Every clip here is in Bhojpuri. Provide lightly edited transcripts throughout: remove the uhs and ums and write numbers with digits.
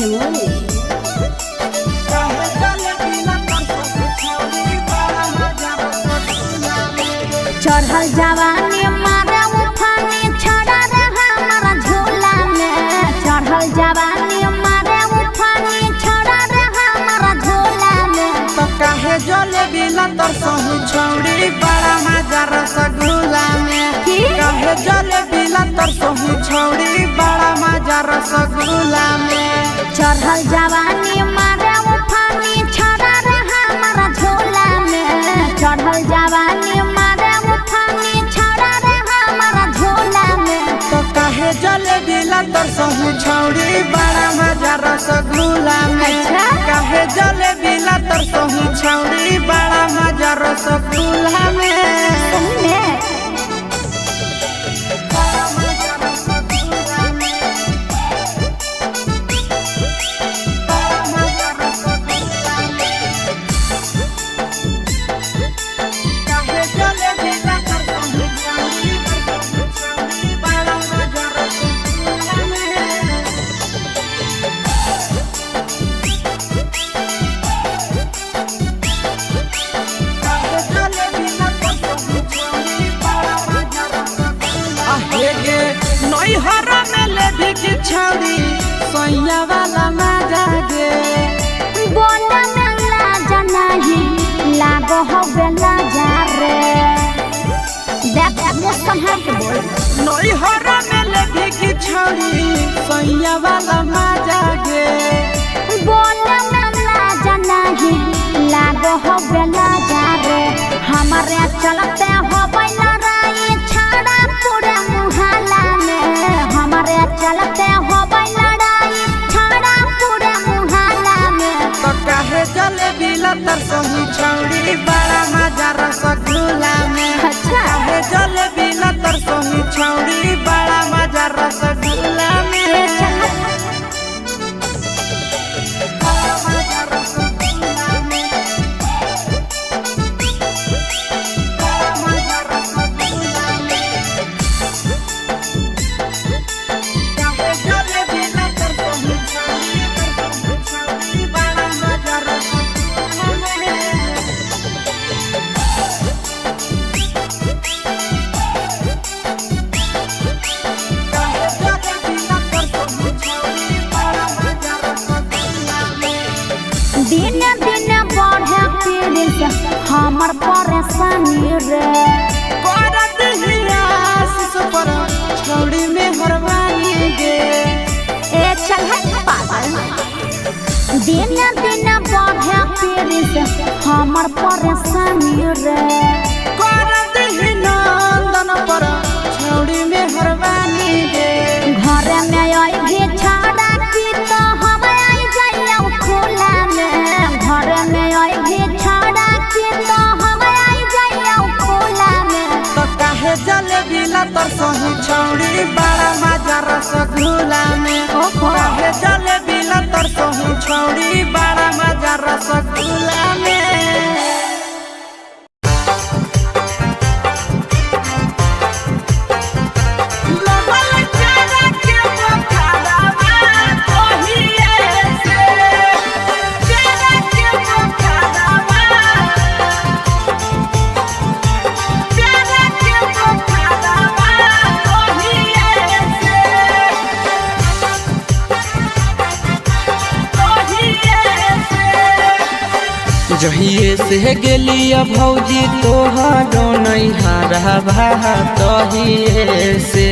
Chemoli. चढ़ल जवानी मारे उठानी छड़ा रे हमारा झोला में। चढ़ल जवानी मारे उठानी छड़ा रे हमारा झोला में। तो काहे जले बिला तर सहु छौड़ी बड़ा मजा रसगुल्ला में। काहे जले बिला तर सहु छौड़ी बड़ा मजा रसगुल्ला में। चढ़ल जवानी मारे उठानी छड़ा रे हमारा झोला में। चढ़ल जवानी मारे उठानी छड़ा रे हमारा झोला में। तो काहे जले बिला तर सहु छौड़ी बड़ा मजा रसगुल्ला में। काहे जले बिला तर सहु छौड़ी बड़ा मजा रसगुल्ला में। छौड़ी सोया वाला मजा गे बोला में लाजा नहीं लागो हो बेला जा रे। देख मुझ संभाल के बोल। नई हरा में लेके की छौड़ी सोया वाला मजा गे बोला में लाजा नहीं लागो हो बेला जा रे। हमारे चलते हो बैला राई छाड़ा पूरे मुहल्ला में। हमारे चलते हो बैला राई छाड़ा पूरे मुहल्ला में। तो काहे जले बिला तर सहु छौड़ी बड़ा मजा रसगुल्ला में। काहे जले बिला तर सहु छौड़ी बड़ा मजा रसगुल्ला में। दिन दिन बढ़े पीड़ित हमर परेशानी रे। करत हियास पर छौड़ी में हरवानी गे ए चल पागल। दिन दिन बढ़े पीड़ित हमर परेशानी रे। करत नंदन पर छौड़ी में हरवानी गे घर में आई भी छाड़ा की तो हम आई जाइयो खुला में। घर में आई भी छाड़ा की तो हम आई जाइयो खुला में। तो काहे जले बिला तर सहु छौड़ी बड़ा मजा रसगुल्ला में। काहे जले बिला तर सहु छौड़ी बड़ा मजा रसगुल्ला में। जहिए से गेली भौजी तोहरो नैहरवा तहिए से।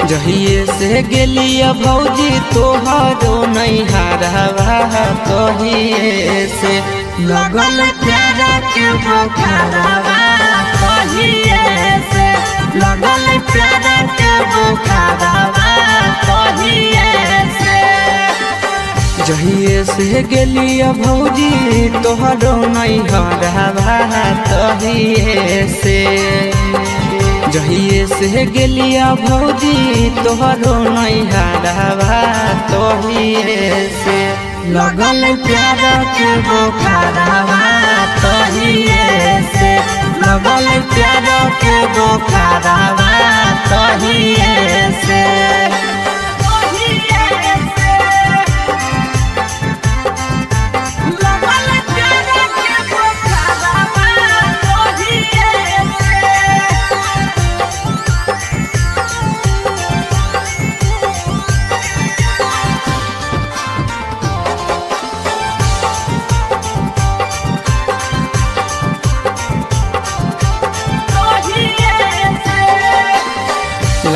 जहिए से गेली भौजी तोहरो नैहरवा तहिए से। लगल प्यारा के बुखारवा तहिए से। लगल प्यारा के बुखारवा तहिए से। जहिए से गेली भौजी तोहरो नैहरवा तहिए से। जहिए से गेली भौजी तोहरो नैहरवा तहिए से। लगल प्यार के बुखारवा तहिए से। लगल प्यार के बुखारवा तहिए से।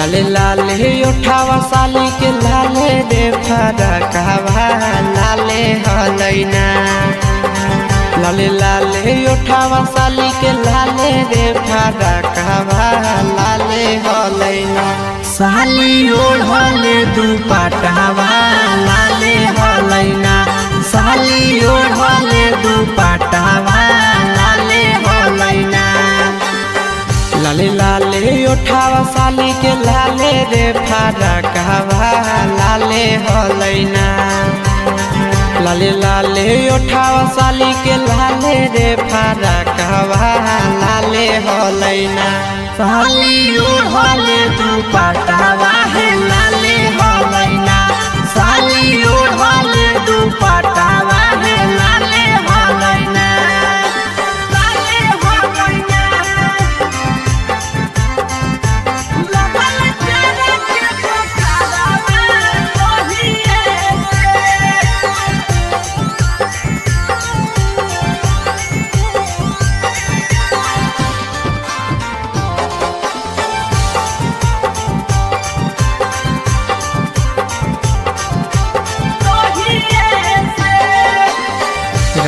लाले लाले उठावा साली के लाले रे फरकवा लाले हलैना लाले लाले उठावा साली के लाले रे फरकवा लाले हलैना साली ओढ़ले दुपट्टावा लाले हलैना साली ओढ़ले दुपट्टावा लाले हलैना लाले लाले उठावा साली के लाले रे फरकवा लाले हलैना लाले लाले उठावा साली के लाले रे फरकवा लाले हलैना साली ओढ़ले दुपट्टावा है लाले हलैना साली ओढ़ले दुपट्टावा है लाले हलैना लाले हलैना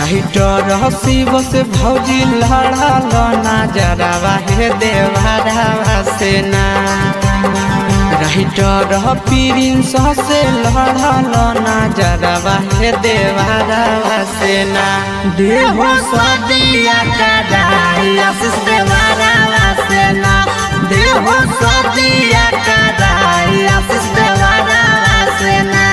शिव से भौजी लड़ल नजरवा हे देवरवा से ना राइटर प्रिंस से लड़ल नजरवा हे देवरवा से ना देहो सदिया कदाई आशीष देवरवा से ना देहो सदिया कदाई आशीष देवरवा से ना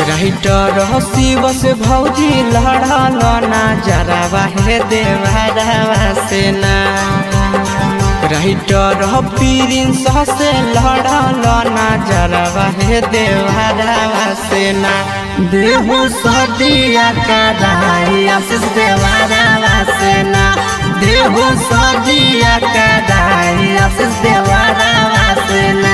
राइटर शिव से भौजी लड़ल नजरवा हे देवरवा से ना राइटर प्रिंस से लड़ल नजरवा हे देवरवा से ना देहो सदिया कदाई आशीष देवरवा से ना देहो सदिया कदाई आशीष देवरवा से ना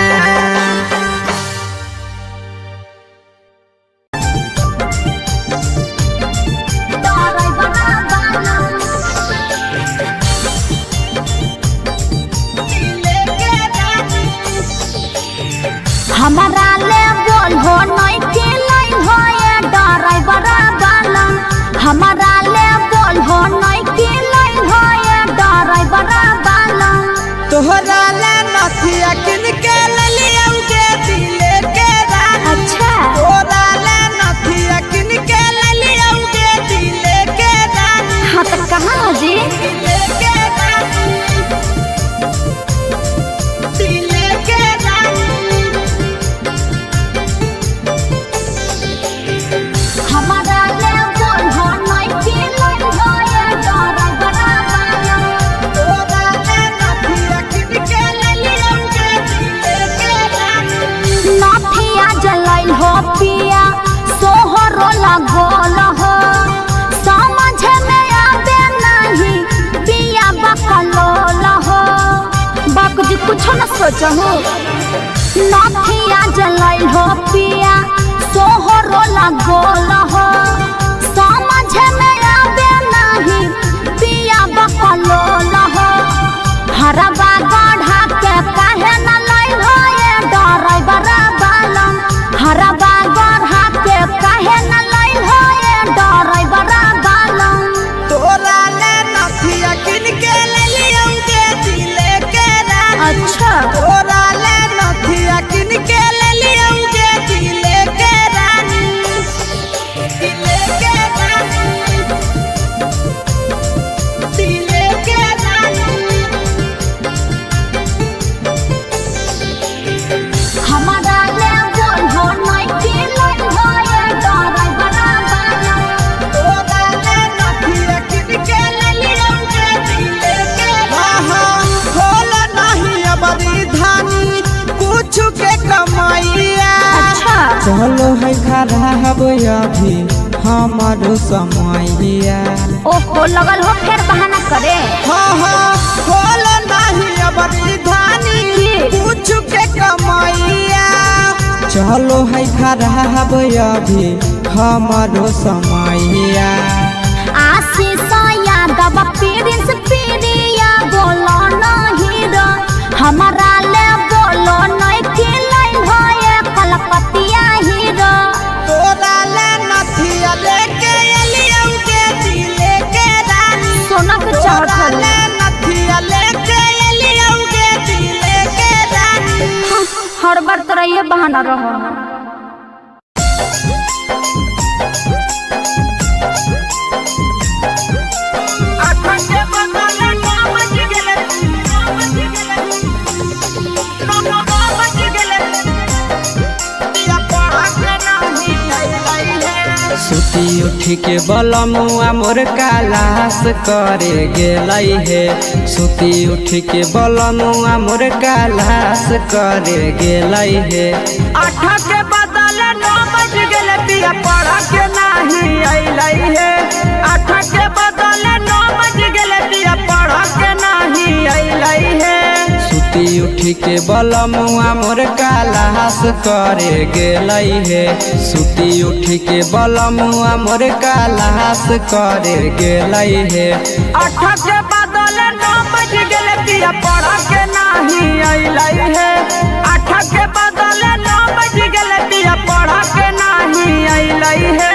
हमारा ले बोल हो नहीं के लाइन हो ये ड्राइवर वाला हमारा ले बोल हो नहीं के लाइन हो ये ड्राइवर वाला तोहरा ले नथिया किन के ललियौगे दिले के रानी अच्छा तोहरा ले नथिया किन के ललियौगे दिले के रानी हाँ तो कहाँ जी दिले के रानी दिले के रानी हमारा ले बोल हो नहीं के लाइन हो ये ड्राइवर वाला तोहरा ले नथिया किन के ललियौगे दिले के रानी नथिया जलाइल हो पिया सोहरो लगोल हो समझ में आवे नहीं पिया बकलोल हो बाप जी कुछ न सोचहु नथिया जलाइल हो पिया सोहरो लगोल हो समझ में आवे नहीं पिया बकलोल हो हरबा गढ़ा के काहे न लाइल हो ये ड्राइवर वाला हरबा गढ़ा के काहे न लाइल हो ये ड्राइवर वाला तोहरा ले नथिया किन के ललियौगे दिले के रानी अच्छा तोहरा ले नथिया किन के ललियौगे दिले के रानी दिले के रानी दिले के रानी हमारा ले बोल हो नहीं के लाइन हो ये ड्राइवर वाला तोहरा ले नथिया किन के ललियौगे दिले के रानी खोल नहीं अबरी धानी कुछ के कमाइया अच्छा चलो है खराब अभी हमारो समैया ओहो लगल हो फिर बहाना करे हाँ हाँ खोल नहीं अबरी धानी कुछ के कमाइया चलो है खराब अभी हमारो समैया आशीष यादव प्रिंस प्रिया बोलो नहीं रो हमारा ले बोल हर बार तरह ये बहाना रहो। सुती उठी के बलमुआ मोर कालास करे गेलै हे। सुती उठी के बलमुआ मोर कालास करे गेलै हे। 8 के बदले 9 बज गेले पिया पढ़ा के नहीं अइलै हे। 8 के बदले 9 बज गेले पिया पढ़ा के नहीं अइलै हे। सुती उठी के बलमुआ मोर कालास करे गेलै हे। सुती उठी के बलमुआ मोर कालास करे गेलै हे। 8 के बदले 9 बज गेले पिया पढ़ा के नहीं अइलै हे। 8 के बदले 9 बज गेले पिया पढ़ा के नहीं अइलै हे।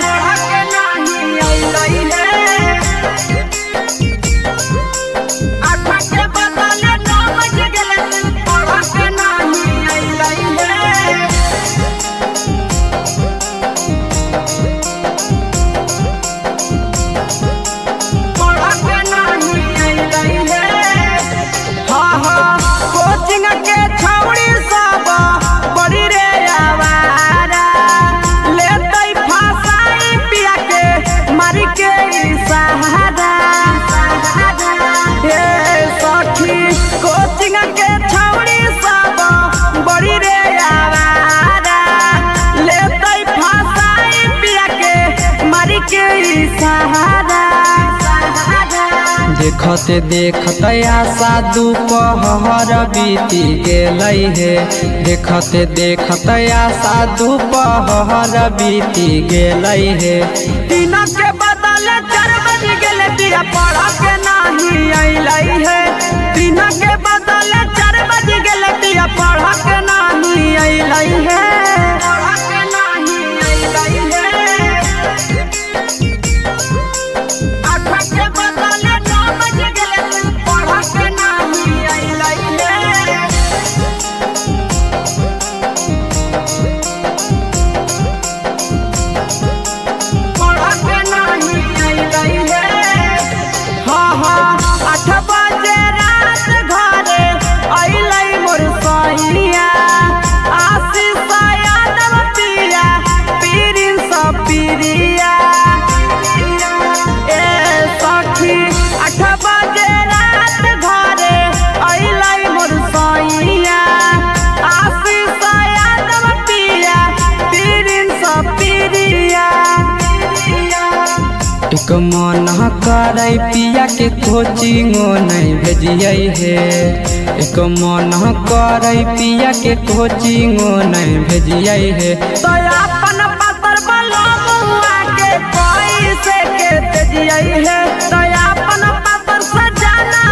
पढ़ा के नहीं अइलै हे। 8 के बदले 9 बज गेले पढ़ा के नहीं अइलै हे। पढ़ा के नहीं अइलै हे। हाँ हाँ कोचिंग के छौड़ी सब बड़ी रे आवारा लेतै फासाई पिया के मारी के सहारा। हे सखी कोचिंग के छौड़ी सब बड़ी रे आवारा लेतै फासाई पिया के मारी के सहारा। देखते देखते आशा दोपहर बीती गेलै हे। देखते देखते आशा दोपहर बीती गेलै हे। 3 के बदले 4 बज गेले पिया पढ़ा के नहीं अइलै हे। 3 के बदले 4 बज गेले पिया पढ़ा के नहीं अइलै हे। पढ़ा के नहीं अइलै हे। 8 के बदले 9 बज गेले पढ़ा के नहीं अइलै हे। पढ़ा के नहीं अइलै हे। हाँ हाँ 8 बजे रात घरे अइलै मोर सैया। आशीष यादव पिया प्रिंस पिरिया। ए सखी 8 बजे रात घरे अइलै मोर सैया। आशीष यादव पिया प्रिंस पिरिया। एक मन करे पिया के कोचिंगो नहीं भेजियै हे। एक मन करे पिया के कोचिंगो नहीं भेजियै हे। तो अपन पतर बलमुआ के कैसे के तेजियै हे। तो अपन पतर सजना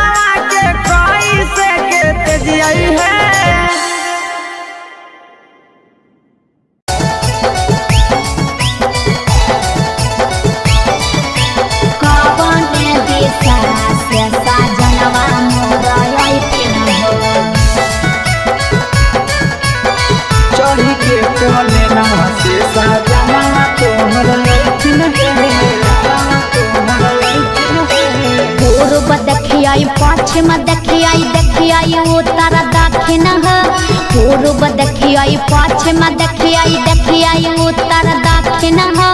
के कैसे के तेजियै हे। कवने दिशा से साजनवा मोरा अइथिन हो। चढ़ी के कोले ना से साजना तोहर लइकिन हे। पूर्व देखियाई पश्चिम देखियाई देखियाई उत्तर दक्षिण हो। पूर्व देखियाई पश्चिम देखियाई देखियाई उत्तर दक्षिण हो।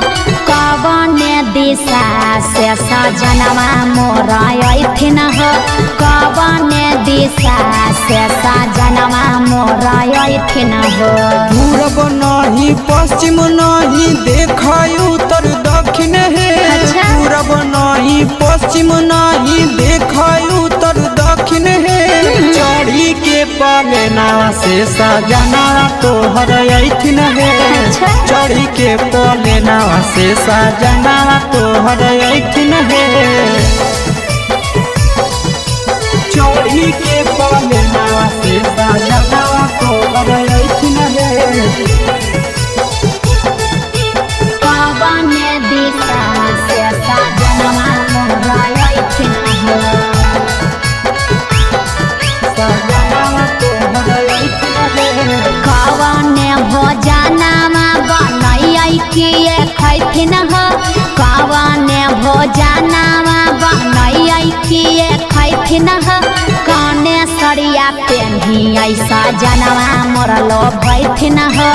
कवने दिशा से सजनवा मोरा अइथिन हो। कवने दिशा से सजनवा मोरा अइथिन हो। पूरब नहीं पश्चिम नहीं देखै उत्तर दक्षिण हे। अच्छा। पूरब नहीं पश्चिम नहीं देखै उत्तर दक्षिण हे। चढ़ी के पलेना से सजना तोहर अइथिन हे। अच्छा। चढ़ी के पलेना से सजना तोहर अइथिन हे। चढ़ी के पलेना से सजना तोहर अइथिन हे। कवने दिशा से सजनवा मोरा अइथिन हो। सजना तोहर अइथिन हे। ऐसा जनवा मोरलो भैथिन हो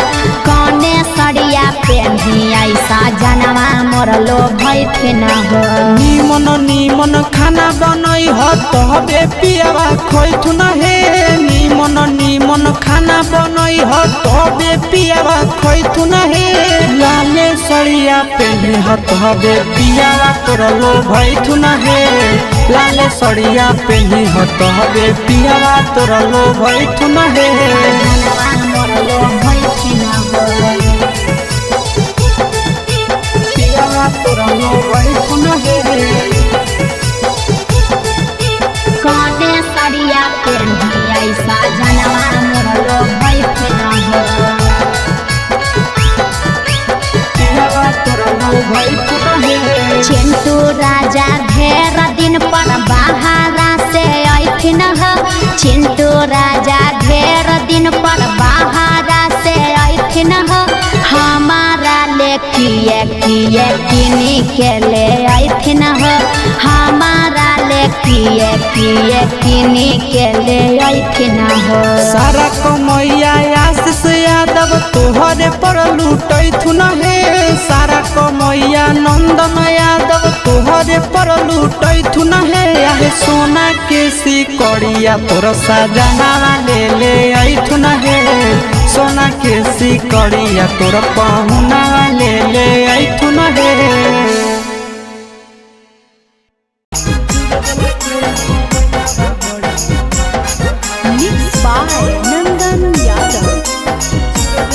कौने सड़िया पेन्ही ऐसा जनवा मोरलो भैथिन हो निमन खाना बनई हो तबे पियावा खैथुन हे निमन खाना बनई हो तबे पियावा खैथुन हे लाले सड़िया पेन्ही हो तबे पियावा तोरलो भैथुन हे लाले सड़िया पेन्ही हो तबे पियावा तोरलो भैथुन हे जनवा मोरलो भैथिन हो पियावा तोरलो भैथुन हे कौने सड़िया पेन्ही ऐसा जनवा मोरलो भैथिन हो पियावा तोरलो भैथुन हे चिंटू राजा ढेर दिन पर बाहरा से ऐथिन हो चिंटू राजा ढेर दिन पर बाहरा से ऐथिन हो हमारा ले किए किनी के ले ऐथिन हो हमारा ले किए किनी के ले ऐथिन हो सारा कमैया आशीष यादव तोहरे पर लूटैथुन हे सारा कमैया नंदन यादव तोहरे पर लूटैथुन हे आहे सोना के सिकड़िया तोर सजनावा ले ऐथुन हे सोना के सिकड़िया तोर पहुनावा ले ऐथुन हे Mixed by Nandan Yadav.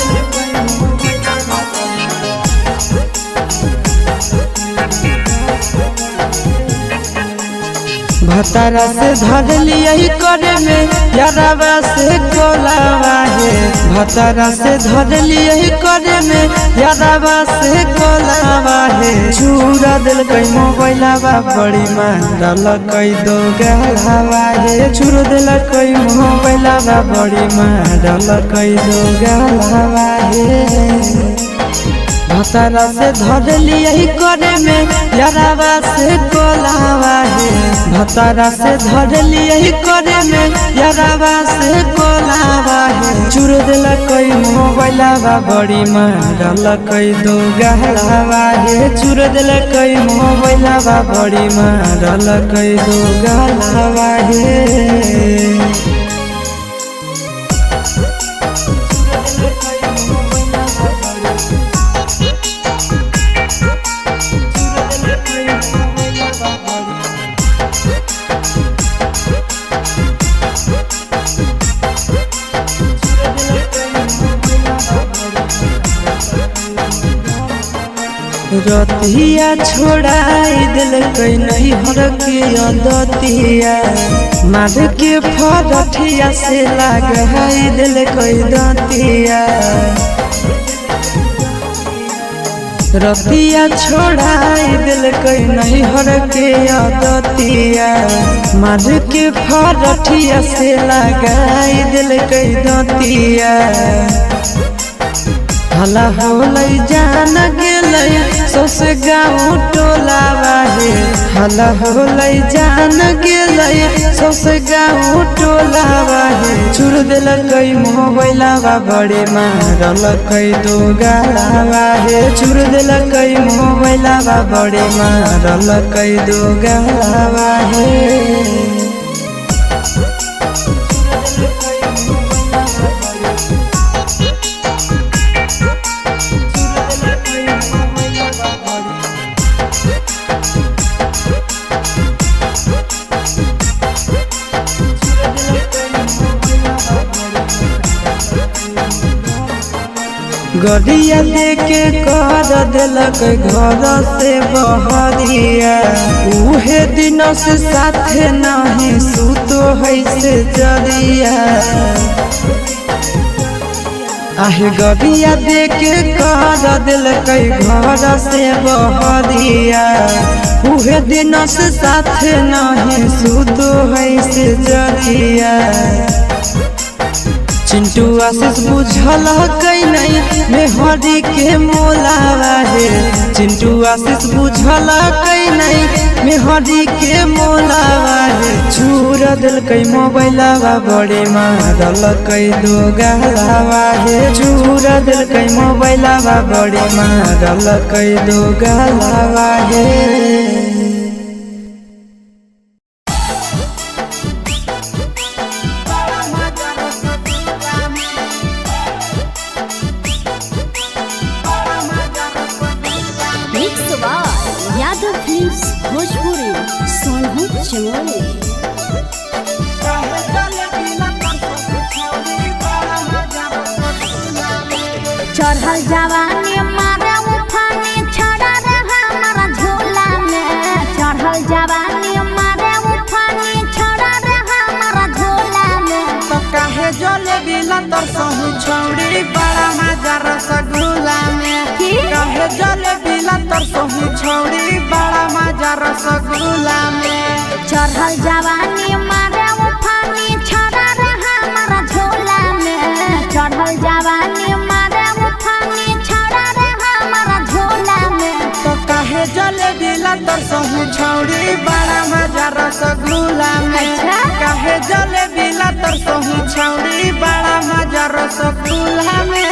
भतारा से धर लिया करे में यारावा से कोलावा है भतारा से धर लिया करे में यारावा से कोलावा है चूरा दिल कई मोबाइलावा बड़ी मारल कई दो गलावा है चूर दिल कई मोबाइलावा बड़ी मारल कई दो गलावा है भतारा से धर लिया करे में यारावा से कोलावा है भतारा से धर लिया करे में यारावा से कोलावा है चूर दिल कई मोबाइलावा बड़ी मारल कई दो गहलावा है चूर दिल कई मोबाइलावा बड़ी मारल कई दो गहलावा है रतिया छोड़ाई दिल कई नहीं हर के दतिया मार के फरठिया से लगाई दिल कई दतिया रतिया छोड़ाई दिल कई नहीं हर के दतिया मार के फरठिया से लगाई दिल कई दतिया हला होलै जान गेलै सस गाँव टोलावा हे हला होलै जान गेलै सस गाँव टोलावा हे चूर दिल कई मोबाइलावा बड़े मारल कई दो गालावा हे चूर दिल कई मोबाइलावा बड़े मारल कई दो गालावा हे गड़िया लेके कर दिलक घर से बहरिया उहे दिन से साथे नहीं सुतो है से जरिया आहे गड़िया देके कर दिलक घर से बहरिया उहे दिन से साथे नहीं सुतो है से जरिया चिंटू आशीष बुझल कई नहीं मेहरी के मोलावा है चिंटू आशीष बुझल कई नहीं मेहरी के मोलावा रे चूर दिल कई मोबाइलावा बड़े मारल कई दो गहलावा हे चूर दिल कई मोबाइलावा बड़े मारल कई दो गहलावा हे भोजपुरी सोनू चमोली चढ़ल जवानी मारे उफानी छड़ा रे हमारा झोला में चढ़ल जवानी मारे उफानी छड़ा रे हमारा झोला में तो काहे जले बिला तर सहु छौड़ी बड़ा मजा रसगुल्ला में काहे जले बिला तर सहु छौड़ी बड़ा मजा रसगुल्ला में चढ़ल जवानी मारे उफानी छड़ा रे हमारा झोला में चढ़ल जवानी मारे उफानी छड़ा रे हमारा झोला में तो काहे जले बिला तर सहु छौड़ी बड़ा मजा रसगुल्ला में काहे जले बिला तर सहु छौड़ी बड़ा मजा रसगुल्ला में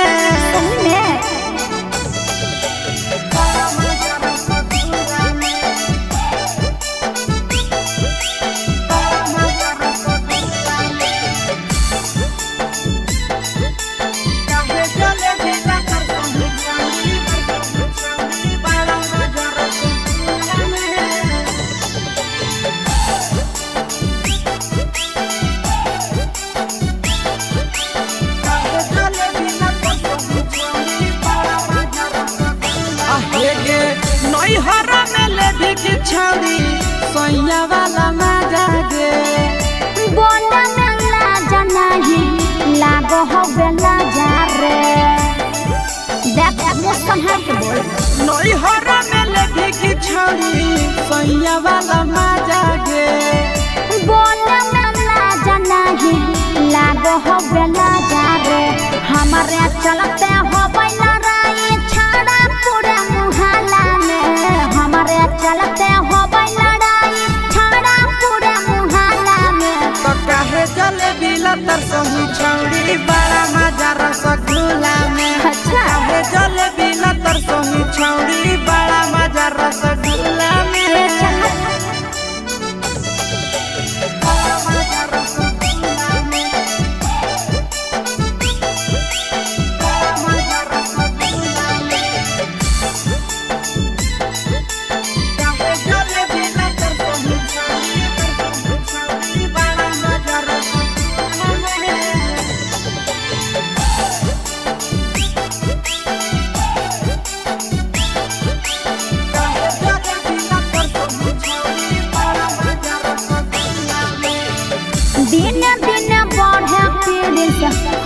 छौड़ी सोया वाला मजा दे बोला नल्ला जनाही लागो हो बेला जा रे देख मौसम है के बोल नई हरा में लेभी की छौड़ी सोया वाला मजा दे बोला नल्ला जनाही लागो हो बेला जा रे हमारे चलते हो बैला राई छाड़ा पूरे मुहल्ला में हमारे चलते हो लड़ाई छाड़ा पूरे मुहल्ला में तो काहे जले बिला तर सहु छौड़ी बड़ा मजा रसगुल्ला में काहे जले बिला तर सहु छौड़ी बड़ा मजा रसगुल्ला में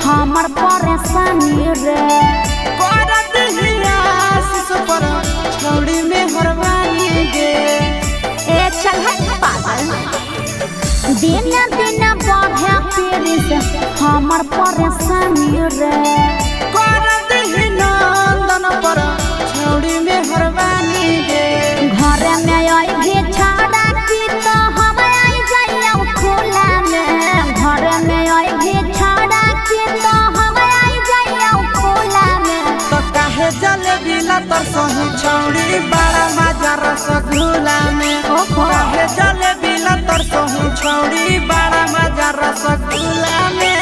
हमर परेशानी रे करत हियास पर छौड़ी में हरवानी गे ए चल है पागल दिन दिन बढ़े पेरिस हमर परेशानी रे करत हिनंदन पर छौड़ी में हरवानी गे घर में आई भी छाड़ा की तो हम आई जाइया खुला में घर में आई भी छाड़ा की तो हम आई जाइया खुला में तो काहे जले बिला तर सहु छौड़ी बड़ा मजा रसगुल्ला में काहे जले बिला तर सहु छौड़ी बड़ा मजा रसगुल्ला में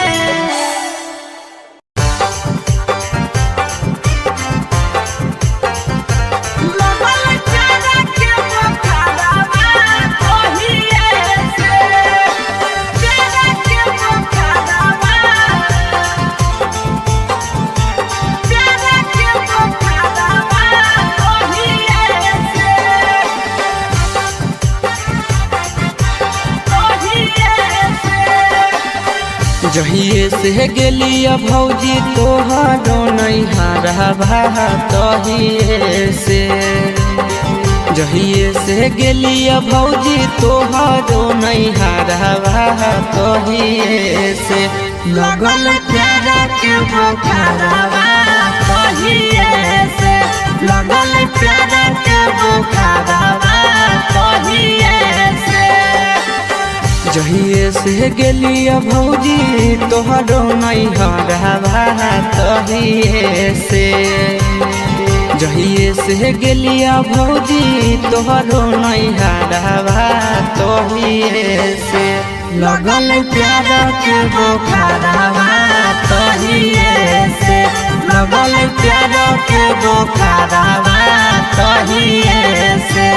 जहिए से गेलिया भौजी तोहरो नैहरा भा तहिए से जहिए से गेलिया भौजी तोहरो नैहरा भा तहिए से लगल प्यारा के बोखरवा तहिए से लगल प्यारा के बोखारवा तहिए से। जहिए से गेलिया भौजी तोहरो नैहरवा तहिए से। जहिए से गेलिया भौजी तोहरो नैहरवा तहिए से। लगल प्यार के बोखारवा तहिए से। लगल प्यार के बोखारवा तहिए से।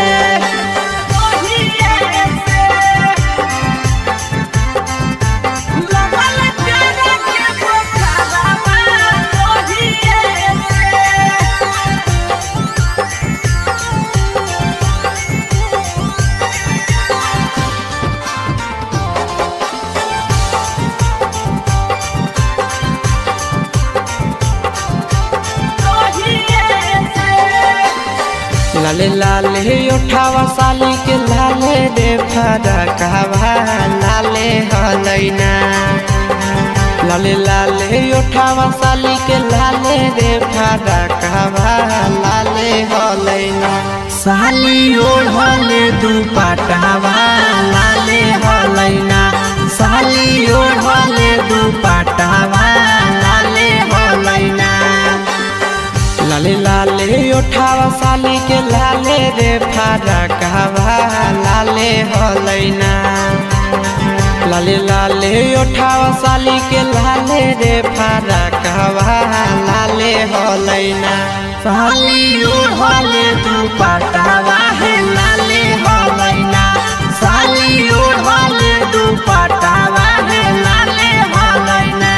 लाले लाले उठावा साली के लाले रे फरकवा लाले हलैना। लाले लाले उठावा साली के लाले रे फरकवा लाले हलैना। साली ओढ़ले दुपट्टावा लाले हलैना। साली ओढ़ले दुपट्टावा लाले हलैना। लाले लाले उठावा साली के लाले रे फरकवा लाले हलैना। लाले लाले उठावा साली के लाले रे फरकवा लाले हलैना। साली ओढ़ले दुपट्टावा है लाले हलैना। साली ओढ़ले दुपट्टावा है लाले हलैना।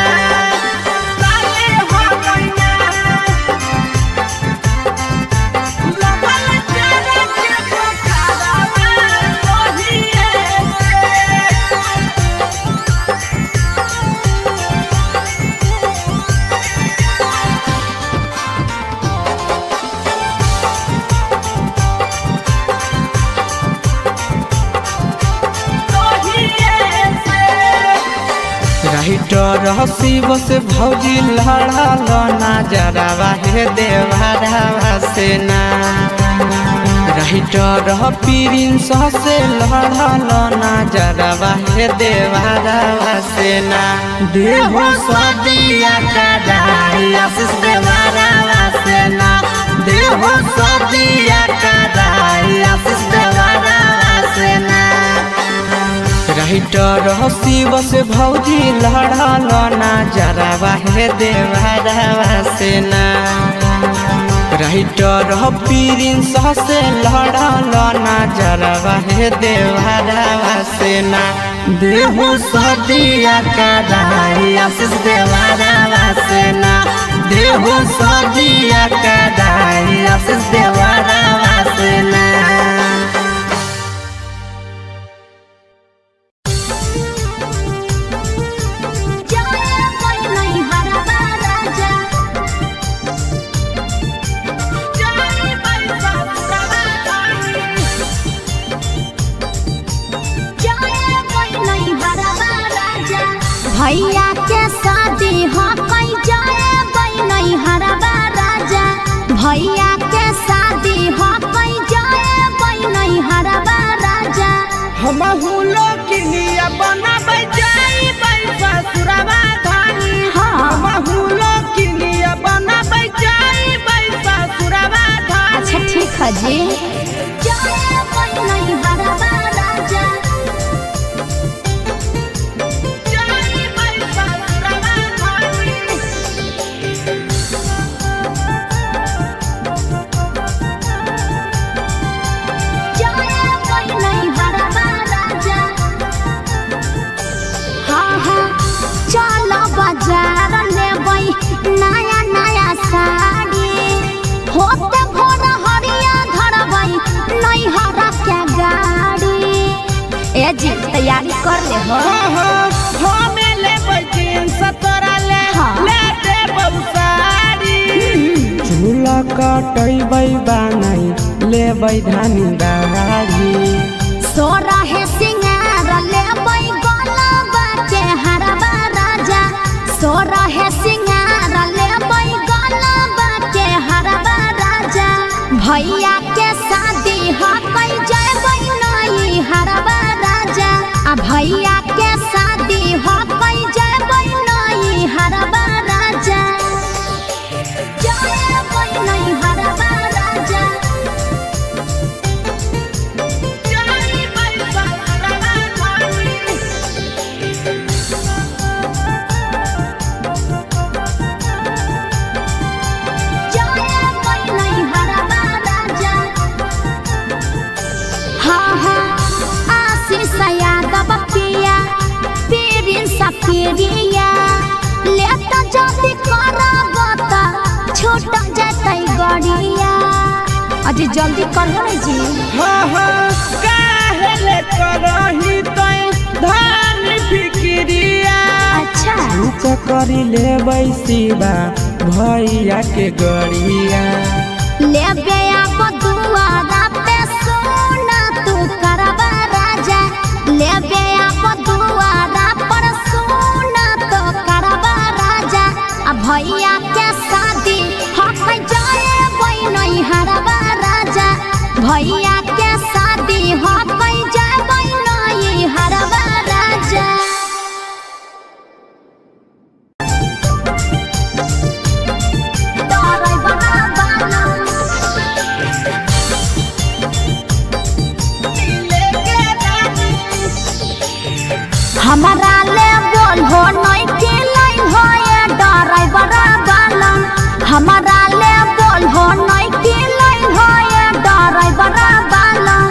राइटर हसी बस भौजी लड़ल नजरवा हे देवरवा से ना। राइटर प्रिंस से लड़ल नजरवा हे देवरवा से ना। देहो सदिया कदाई आशीष देवरवा से ना। देहो सदिया कदाई आशीष देवरवा से ना। राइटर हसी बस भौजी लड़ल नजरवा हे देवरवा से ना। राइटर प्रिंस से लड़ल नजरवा हे देवरवा से ना। देहो सदिया कदाई आशीष देवरवा से ना। देहो सदिया कदाई आशीष देवरवा से ना। भैया के शादी हो कई जाए नहीं हरबा राजा। भैया के शादी हो कई जाए नहीं हरबा राजा। हम हुलो किनिया बनाबै जाई ससुरवा धानी। हम हुलो किनिया बनाबै जाई ससुरवा धानी। अच्छा ठीक है जी। जाए नहीं हरबा राजा। बाजार लेबै नया नया साड़ी होते भोर हरिया धरबै नैहरा के गाड़ी। ए जी तैयारी कर ले हो। हमें लेबै जींस तोरा ले ले देबौ साड़ी। झूला कटैबै बानै लेबै धानी दाढ़ी। सोरा है सिंगार लेबै गलबा के हरबा राजा। सोरा है सिंगार लेबै गलबा के हरबा राजा। भैया के शादी हो कई जय नई हरबा राजा आ भैया के शादी हो कई जय नई हरबा राजा जय नई हरबा राजा पिरिया लेता जल्दी करबता छूट जतै गड़िया अजी जल्दी करहो रे जी काहे ले करही तई धान फिक्रिया अच्छा रुक करी ले बैसीबा भैया के गड़िया लेबे अब दुआरा पे सोना तू करबा राजा लेबे अब दुआरा पर सोना तो करबा राजा आ भैया के शादी हक जाए नई हरबा राजा भैया के शादी हक जाए नई हरबा राजा हमारा ले बोल हो नई के लाइन हो ये ड्राइवर गालन हमारा ले बोल हो नई के लाइन हो ये ड्राइवर गालन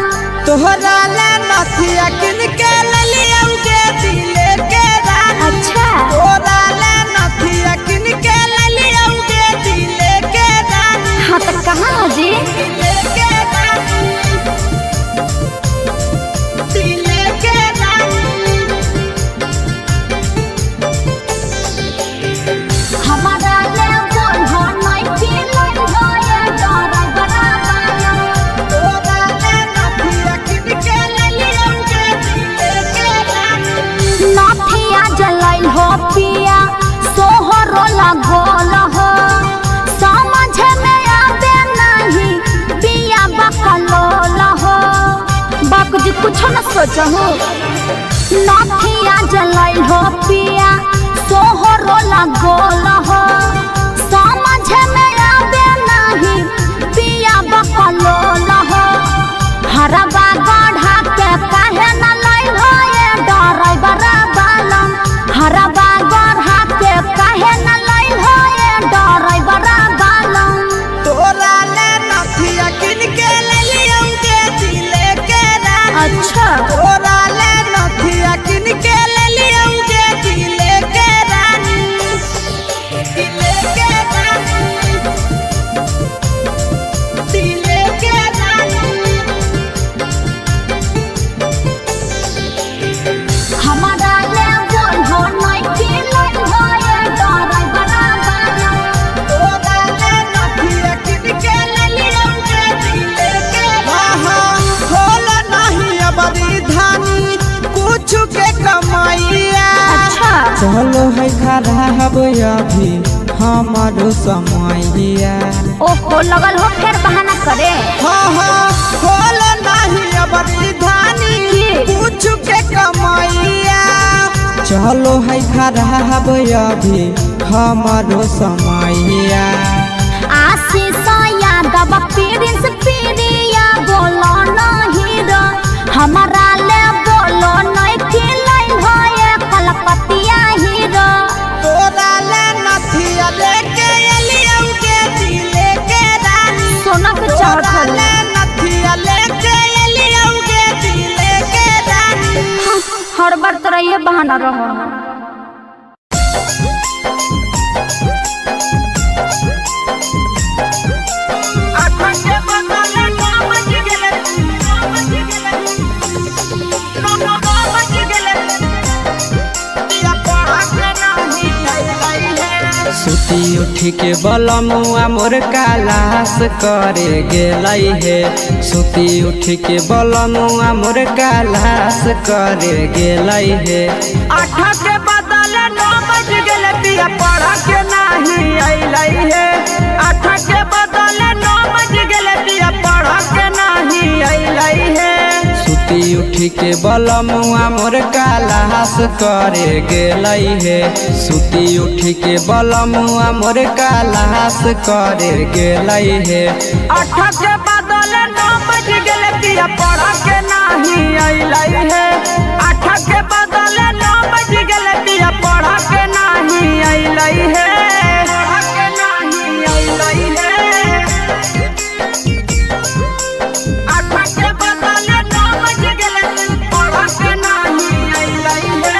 तोहरा ले नथिया किन के ललियौगे दिले के रानी अच्छा तोहरा ले नथिया किन के ललियौगे दिले के रानी हाँ तो कहाँ जी दिले के रानी दिले के रानी हमारा ले बोल हो नई के लाइन हो ये ड्राइवर गालन तोहरा ले नथिया किन के ललियौगे दिले के रानी नथिया जलाई हो पिया सोहरो लगोल हो समझ में आवे नहीं पिया बकलोल हो बाप जी कुछ न सोचहु नथिया जलाई हो पिया सोहरो लगोल हो समझ में आवे नहीं पिया बकलोल हो हरबा गढ़ा के काहे न लाई हो ये ड्राइवर गालन हरबा गढ़ा के काहे न लाई हो ये ड्राइवर गालन तोहरा ले नथिया किन के ललियौगे दिले के रानी अच्छा तोहरा ले नथिया किन के ललियौगे दिले के रानी दिले के रानी दिले के रानी हमारा ले बोल हो नई के लाइन हो ये ड्राइवर गालन तोहरा ले नथिया किन के ललियौगे दिले के रानी होला नहीं अबरी धानी कुछ के कमाइया अच्छा चलो है खराब अभी हमारो समैया ओहो लगल हो फिर बहाना करे होला नहीं अबरी धानी कुछ के कमाइया चलो है खराब अभी हमारो समैया आशीष यादव प्रिंस प्रिया बोलो नहीं रो हमारा ले बोलो नई के लाइन हो ये कलकतिया हीरो तोरा ले नथिया लेके एलियौगे दिले के रानी सोना के तोरा चढ़ल ले नथिया लेके एलियौगे दिले के रानी हर बार तरह ये बहाना रहो आँखों के बदले बज गेले बज गेले बज गेले या पढ़ा के नहीं आई है सुती उठी के बलमुआ मोर कालास करे गेलै हे सुती उठी के बलमुआ मोर कालास करे गेलै हे आँखों के बदले 9 बज गेले पिया पढ़ के नाही अइलै हे 8 के बदले 9 बज गेले पिया पढ़ के नाही अइलै हे सुती उठी के बलमुआ मोर कालास करे गेलै हे सुती उठी के बलमुआ मोर कालास करे गेलै हे 8 के बदले 9 बज गेले पिया पढ़ के नाही अइलै हे 8 के बदले 9 बज गेले पिया पढ़ के नाही अइलै हे पढ़ के नाही अइलै हे 8 के बदले 9 बज गेले पढ़ के नाही अइलै हे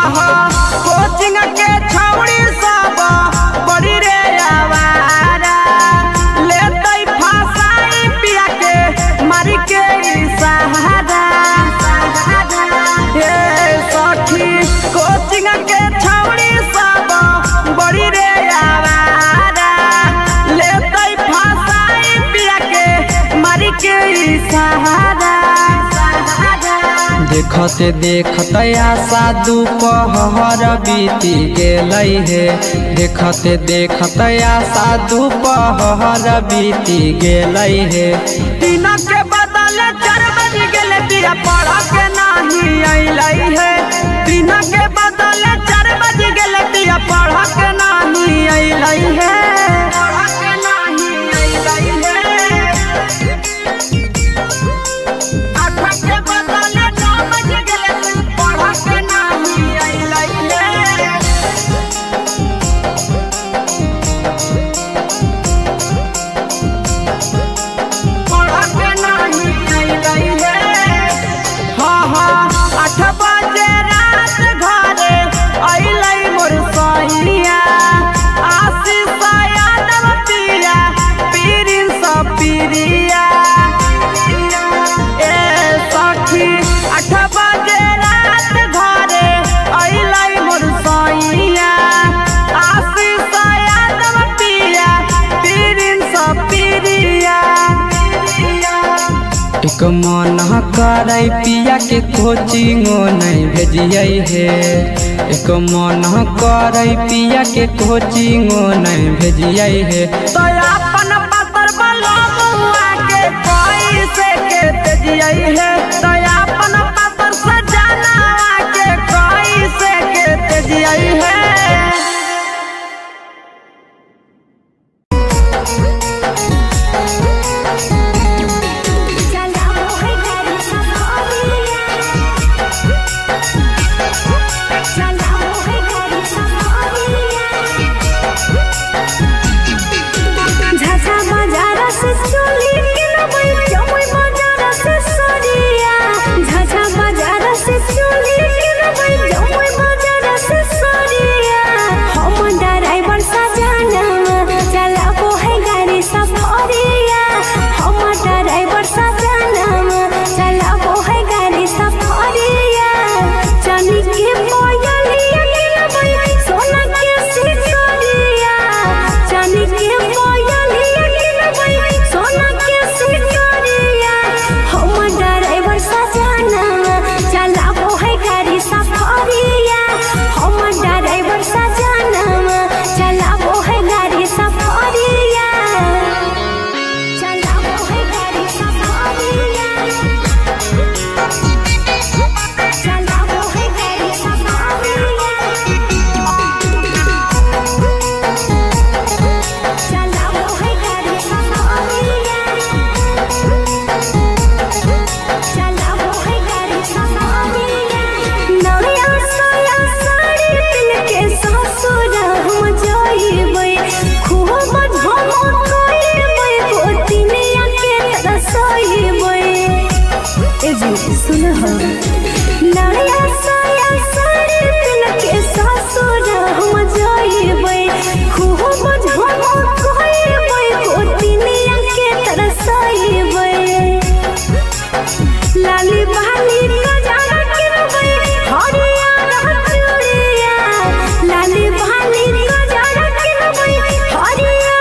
कोचिंग के छौड़ी सब बड़ी रे आवारा लेतै फसाई पिया के मारी के सहारा हे सखी कोचिंग के छौड़ी सब बड़ी रे आवारा लेतै फसाई पिया के मारी के सहारा देखते देखते आशा दोपहर बीती गेलै हे देखते देखते आशा दोपहर बीती गेलै हे 3 के बदले 4 बज गेले पिया पढ़ के नाही अइलै हे 3 के बदले 4 बज गेले पिया पढ़ के नाही अइलै हे पढ़ के नाही अइलै हे 8 के बदले 9 बज गेले पढ़ के नाही अइलै हे पढ़ के नाही अइलै हे 8 बजे रात घरे अइलै मोर सहिया आशीष यादव पिया पीरिन सब पिरिया ए सखी 8 बजे रात घरे अइलै मोर सहिया आशीष यादव पिया पीरिन सब पिरिया एक मन करे पिया के कोचिंगो नहीं भेजियै हे एक मन करे पिया के कोचिंगो नहीं भेजियै हे तो अपन पातर बलमुआ के कैसे के तेजियै हे तो अपन पातर सजनावा के कैसे के तेजियै हे झाझा बाजार से चोली किनबै जमुई बाजार से सरिया झाझा बाजार से चोली किनबै जमुई बाजार से सरिया हम ड्राइवर सजाना चलाबो है गाड़ी सफरिया हम ड्राइवर सजाना चलाबो है गाड़ी सफरिया चांदी के मोयलिया किनबै सोना के सिकरिया चांदी के मोयलिया किनबै सोना के सिकरिया हम ड्राइवर सजाना चलाबो है गाड़ी सफरिया हम ड्राइवर सजाना चलाबो है गाड़ी सफरिया चलाबो है गाड़ी सफरिया चलाबो है गाड़ी सफरिया चलाबो है गाड़ी सफरिया चलाबो है गाड़ी सफरिया नया साया साड़ी पिन के ससुर हम जइबै खूब धमकइबै गोतिनिया के तरसइबै ए जी सुन हो नया साया साड़ी पिन के ससुर हम जइबै खूब धमकइबै गोतिनिया के तरसइबै लाली बहाली गजारा किनबै हरिया चूड़िया लाली बहाली गजारा किनबै हरिया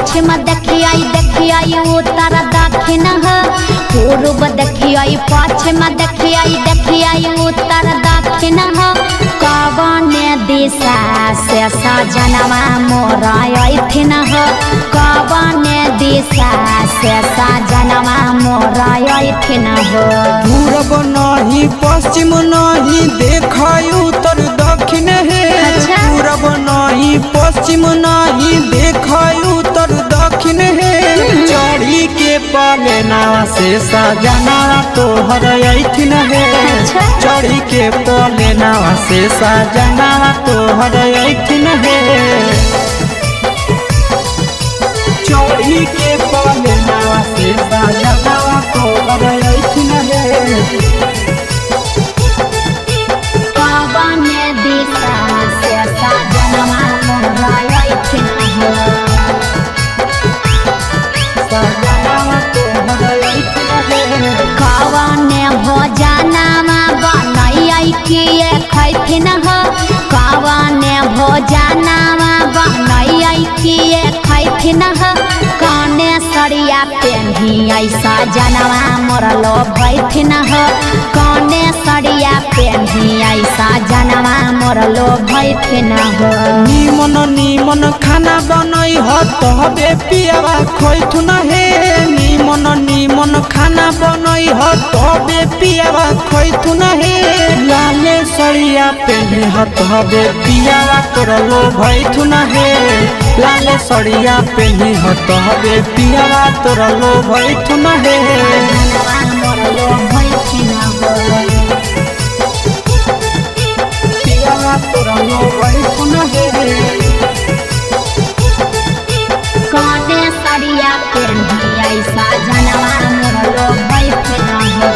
पश्चिम देखियाई उत्तर दक्षिण हो पूर्व देखियाई पश्चिम देखियाई उत्तर दक्षिण हो कवन दिशा से सजनवा मोरा अइथिन हो कवन दिशा से सजनवा मोरा अइथिन हो पूरब नहीं पश्चिम नहीं देखाई उत्तर दक्षिण है पूरब नहीं पश्चिम नहीं देखाई उत्तर दक्षिण है चढ़ी के पलेना से सजना तोहर अइथिन है चढ़ी के पलेना से सजना तोहर अइथिन है चढ़ी के पलेना से सजना तोहर अइथिन है कवन दिशा से सजनवा मोरा अइथिन हो कवन भोजनमा बनैयै किए खैथिन हो कवन भोजनमा बनैयै किए खैथिन हो कने सरिया पेन्हियै सजनवा मोरा लो भैथिन हो कने सरिया पेन्हियै सजनवा मोरा लो भैथिन हो निमन खाना बनई हो तबे पियावा खैथुन हे निमन खाना बनई हो तबे पियावा खैथुन हे लाले सरिया पेन्हे हो तबे पियावा तोरलो भैथुन हे लाले सरिया पेन्हे हो तबे पियावा तोरलो भैथुन हे मोरा लो भैथिन हो पियावा तोरलो भैथुन हे कने सरिया पेन्हियै सजनवा मोरा लो भैथिन हो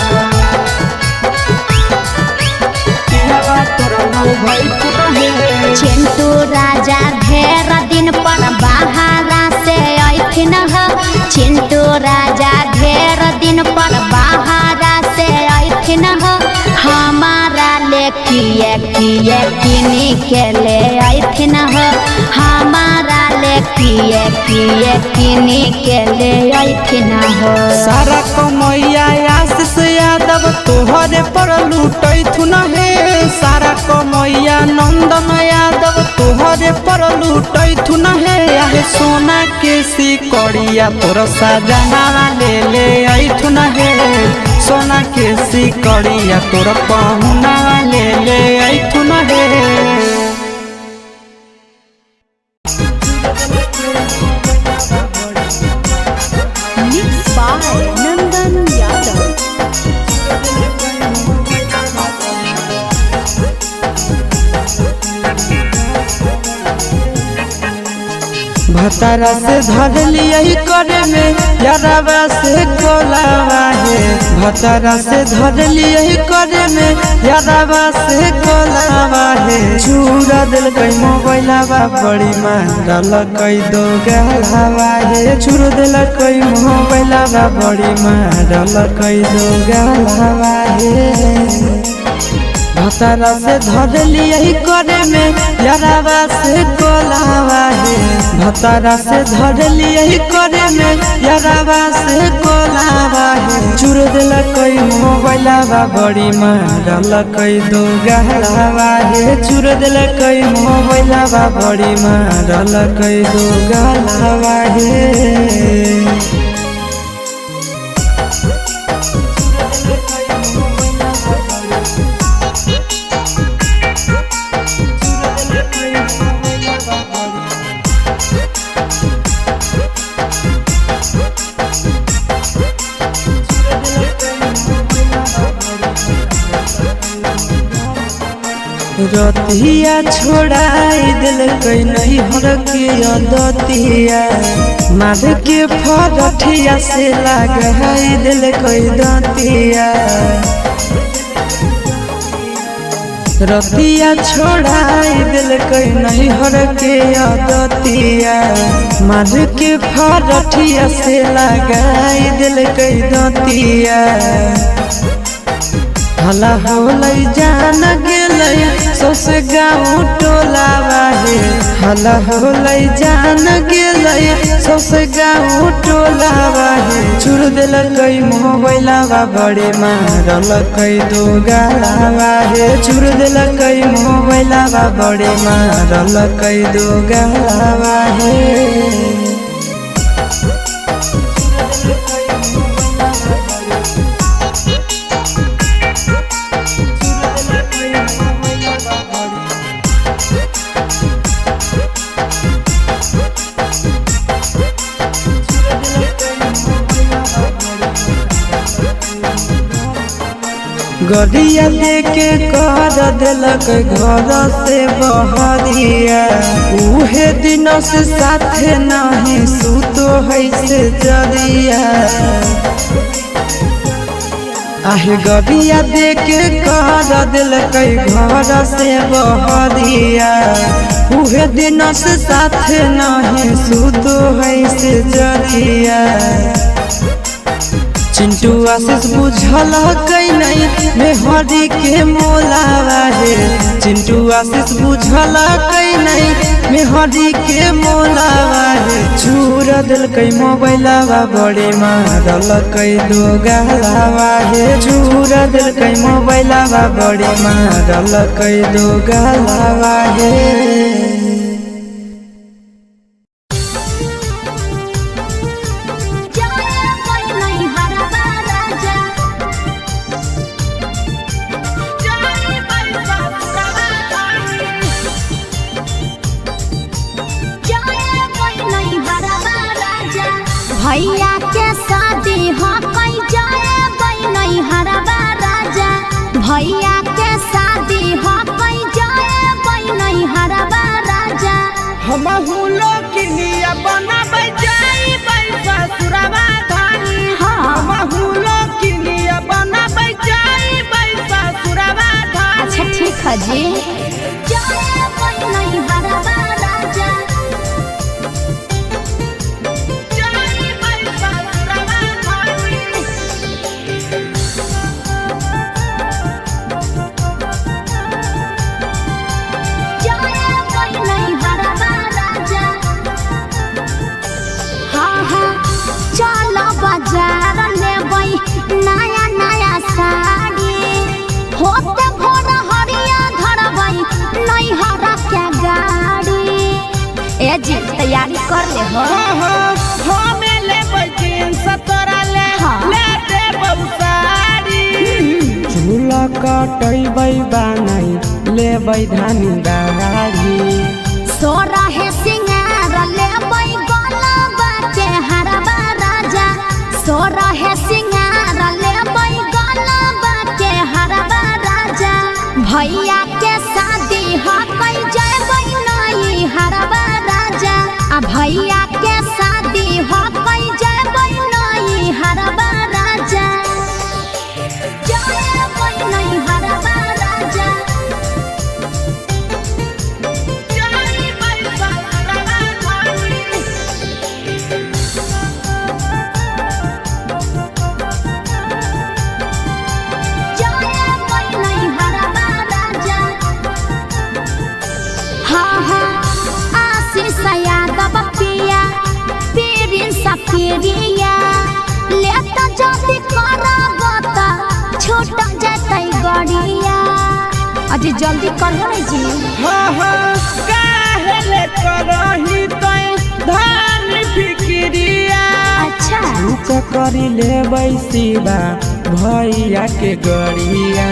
पियावा तोरलो भैथुन हे चिंटू राजा ढेर दिन पर बाहरा से अइथिन हो चिंटू राजा ढेर दिन पर बाहरा से अइथिन हो हमारा ले किए किनी के ले अइथिन हो हमारा ले किए किनी के ले अइथिन हो सारा कमैया आशीष यादव तोहरे पर लूटैथुन हे सारा कमैया नंदन यादव तोहरे पर लूटैथुन हे आहे सोना के सिकड़िया तोर सजना ले अइथुन हे सोना के सिकड़िया तोर पहुना ले अइथुन हे भतारा से धर लिया करे में यारावा से कोलावा है भतारा से धर लिया करे में यारावा से कोलावा है चूरा दिल कई मोबाइलावा बड़ी मारल कई दो गलावा है चूर दिल कई मोबाइलावा बड़ी मारल कई दो गलावा है भतारा से धर लिया करे में यारावा से कोलावा है भतारा से धर लिया करे में यारावा से कोलावा है चूर दिल कई मोबाइलावा बड़ी मारल कई दो गलावा है चूर दिल कई मोबाइलावा बड़ी मारल कई दो गलावा है रतिया छोड़ाई दिल कई नहीं हर के दतिया माध के फरठिया से लगाई दिल कई दतिया रतिया छोड़ाई दिल कई नहीं हर के दतिया माध के फरठिया से लगाई दिल कई दतिया हला होलै जान गेलै सौसे गाँव टोला बाहे हला होलै जान गेलै सौसे गाँव टोला बाहे छुड़ देलकै मोबाइलवा बड़े मारलकै दो गाला बाहे छुड़ देलकै मोबाइलवा बड़े मारलकै दो गाला बाहे गरिया लेके कर देलक घर से बहरिया उहे दिन से साथे नहीं सुतो है से जरिया आहे गरिया देके कर देलक घर से बहरिया उहे दिन से साथे नहीं सुतो है से जरिया चिंटू आशीष बुझल कई नहीं मेहरी के मोलावा है चिंटू आशीष बुझल कई नहीं मेहरी के मोलावा है छुड़ दिलकै मोबाइलवा बड़े मारलकै दो गालावा है छुड़ दिलकै मोबाइलवा बड़े मारलकै दो गालावा है भैया के शादी हो कई जाए नहीं हरबा राजा भैया के शादी हो कई जाए नहीं हरबा राजा हम हुलो किनिया बनाबै जाई ससुरवा धानी हम हुलो किनिया बनाबै जाई ससुरवा धानी अच्छा ठीक है जी जाए नहीं हरबा राजा बाजार लेबै नया नया साड़ी होते भोर हरिया धरबै नहीं हरा के गाड़ी ए जी तैयारी कर ले हो हमें लेबै जींस तोरा ले ले देबौ साड़ी झूला कटैबै बानै लेबै धानी गाड़ी सोरा है सिंगार लेबै गलबा के हरबा राजा सोरा है सिंगार लेबै गलबा के हरबा राजा भैया के शादी हो कई जाबै नहीं हरबा राजा आ भैया के शादी हो कई जाबै नहीं हरबा राजा जाबै नहीं हरबा राजा पिरिया लेता जल्दी करब त छूट जतै गड़िया अजी जल्दी करहो रे जी काहे ले करही तै धान फिक्रिया अच्छा रुक करी लेबै सीधा भैया के गड़िया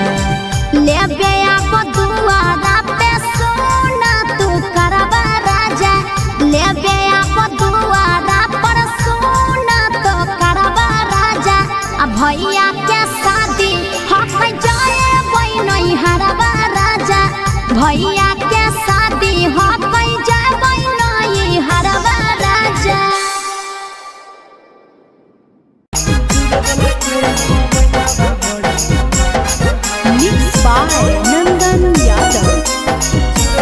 लेबे अब दुआरा पे सोना तू करबा राजा लेबे अब दुआरा पर सोना तो करबा राजा आ भैया के शादी हक जाए नहीं हरबा राजा भैया के शादी हक जाए नहीं हरबा राजा Mixed by Nandan Yadav.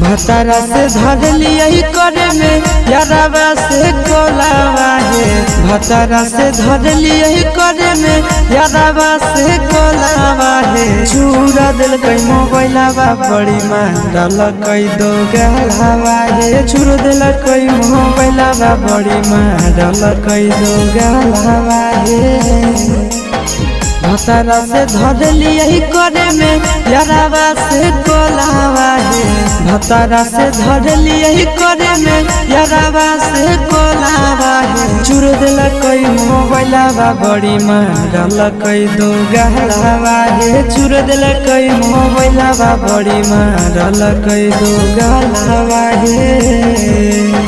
भतारा से धर लिया करे में यारावा से कोलावा है भतारा से धर लिया करे में यारावा से कोलावा है चूरा दिल कई मोबाइलावा बड़ी मारल कई दो गलावा है चूर दिल कई मोबाइलावा बड़ी मारल कई दो गलावा है भतारा से धर लिया करे में यारावा से कोलावा है भतारा से धर लिया करे में यारावा से कोलावा है चूर दिल कई मोबाइलावा बड़ी मारल कई दो गलावा है चूर दिल कई मोबाइलावा बड़ी मारल कई दो गलावा है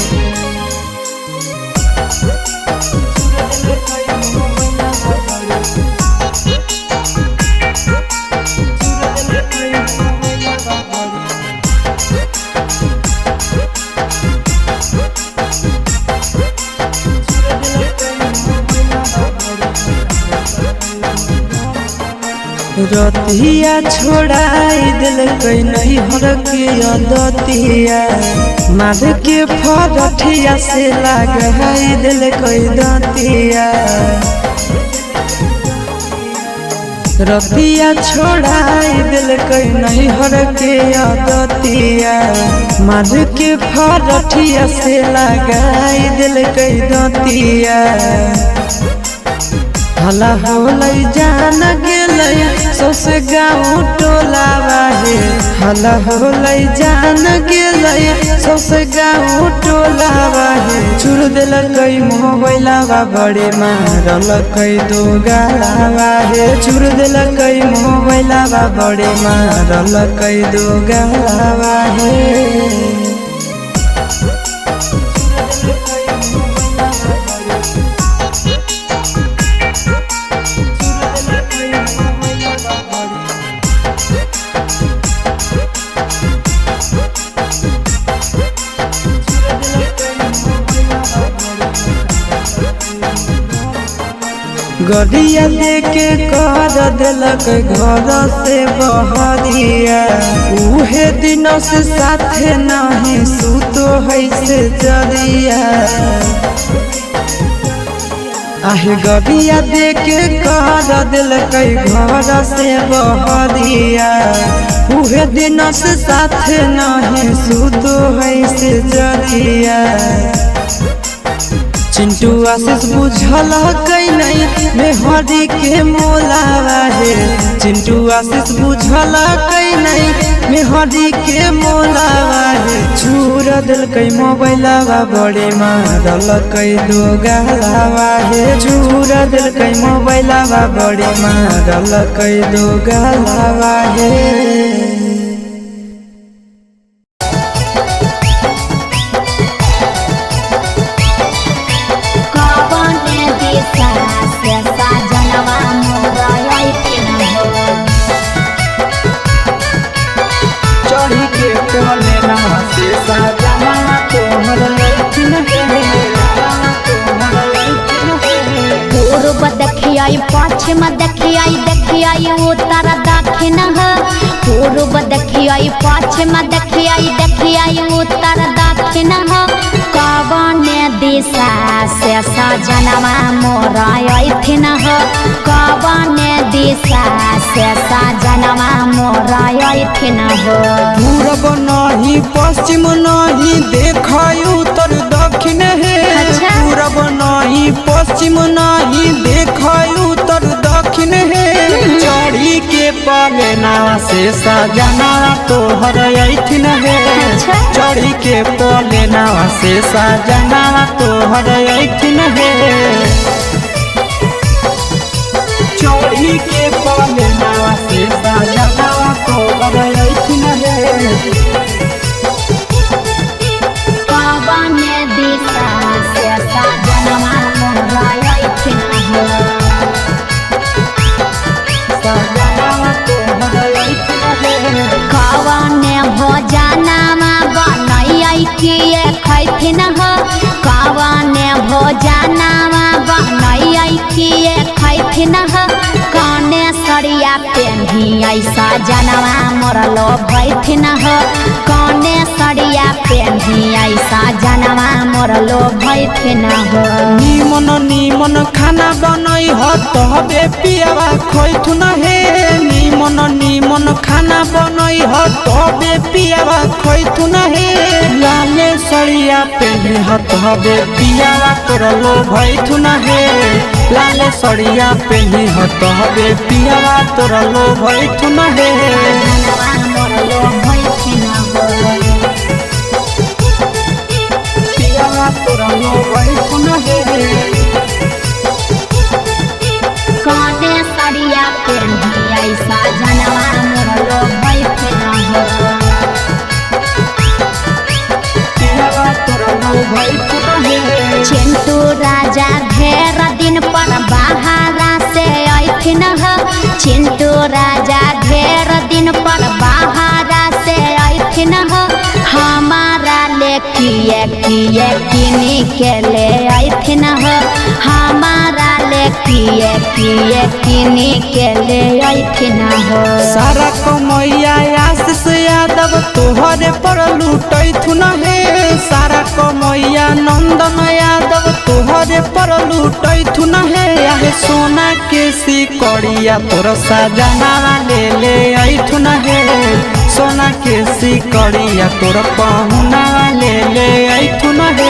रतिया छोड़ाई दिल कई नहीं हर के दतिया माध के फरठिया से लगाई दिल कई दतिया रतिया छोड़ाई दिल कई नहीं हर के दतिया माध के फरठिया से लगाई दिल कई दतिया हला होलै जान गेलै सौसे गाँव टोलावा है हला होलै जान गेलै सौसे गाँव टोलावा है चूर दिल कई मोबाइलावा बड़े मारल कई दो गलावा है चूर दिल कई मोबाइलावा बड़े मारल कई दो गलावा है गड़िया लेके कर दिलक घर से बहरिया उहे दिन से साथे नहीं सुतो है से जरिया आहे गड़िया देके कर दिलक घर से बहरिया उहे दिन से साथे नहीं सुतो है से जरिया चिंटू आशीष बुझल कई नहीं मेहरी के मोलावा है चिंटू आशीष बुझल कई नहीं मेहरी के मोलावा है चूर दिल कई मोबाइलावा बड़े मारल कई दो गलावा है चूर दिल कई मोबाइलावा बड़े मारल कई दो गलावा है पश्चिम देखियाई उत्तर दक्षिण पूर्व देखियाई पश्चिम देखियाई उत्तर दक्षिण कवन दिशा से सजनवा मोर अइथिन कवन दिशा से सजनवा मोर अइथिन पूर्व नहीं पश्चिम नहीं देखाई उत्तर दक्षिण है पूर्व नहीं पश्चिम नहीं देखाई उत्तर दक्षिण है चढ़ी के पलेना से सजना तोहर अइथिन है चढ़ी के पलेना से सजना तोहर अइथिन है चढ़ी के पलेना से सजना तोहर अइथिन है कवन दिशा से सजनवा मोर अइथिन कवन भोजनमा बनैयै किए खैथिन कवन भोजनमा बनैयै किए खैथिन कने सरिया पेन्हियै सजनवा मोर लोभैथिन कने मोरलो भई थिन हो। निमन निमन खाना बनई हो तबे पियावा खैथु न हे। निमन निमन खाना बनई हो तबे पियावा खैथु न हे। लाले सड़िया पेले हो तबे पियावा तोरलो भैथु न हे। लाले सड़िया पेले हो तबे पियावा तोरलो भैथु न हे। मोरलो भई थिन हो। पियावा तोरलो भैथु न हे। काने सड़िया पेन्ही ऐसा जनवा मोरलो भई थिन हो। पियावा तोरलो भैथु न हे। चिंटू राजा ढेर दिन पर बाहरा से ऐथिन हो। चिंटू राजा ढेर दिन पर बाहरा से ऐथिन हो। हमारा ले किए किए किनी के ले ऐथिन हो। हमारा ले किए किए किनी के ले ऐथिन हो। सारा कमैया आशीष यादव तोहरे पर लूटैथु न हे। सारा कमैया नंदन यादव तोहरे पर लूटैथु न हे। आहे सोना के सिकड़िया तोर सजना ले ले ऐथु न हे। सोना के सिकड़िया तोर पहुना ले ले ऐथु न हे।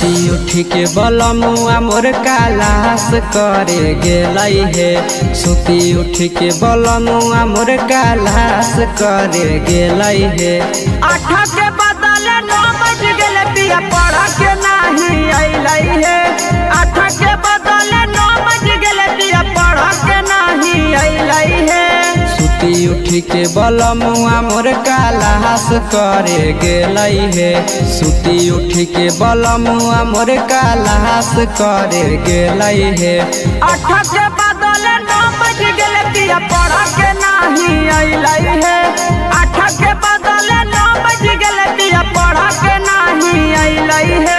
सुती उठी के बलमुआ मोर कालास करे गेलै हे सुती उठी के बलमुआ मोर कालास करे गेलै हे 8 के बदले 9 बज गेले पिया पढ़ के नहीं अइलै हे 8 के बदले 9 बज गेले पिया पढ़ के नहीं अइलै हे सुती उठी के बलमुआ मोर कालास करे गेलै हे सुती उठी के बलमुआ मोर कालास करे गेलै हे 8 के बदले 9 बज गेले पिया पढ़ के नहीं अइलै हे 8 के बदले 9 बज गेले पिया पढ़ के नहीं अइलै हे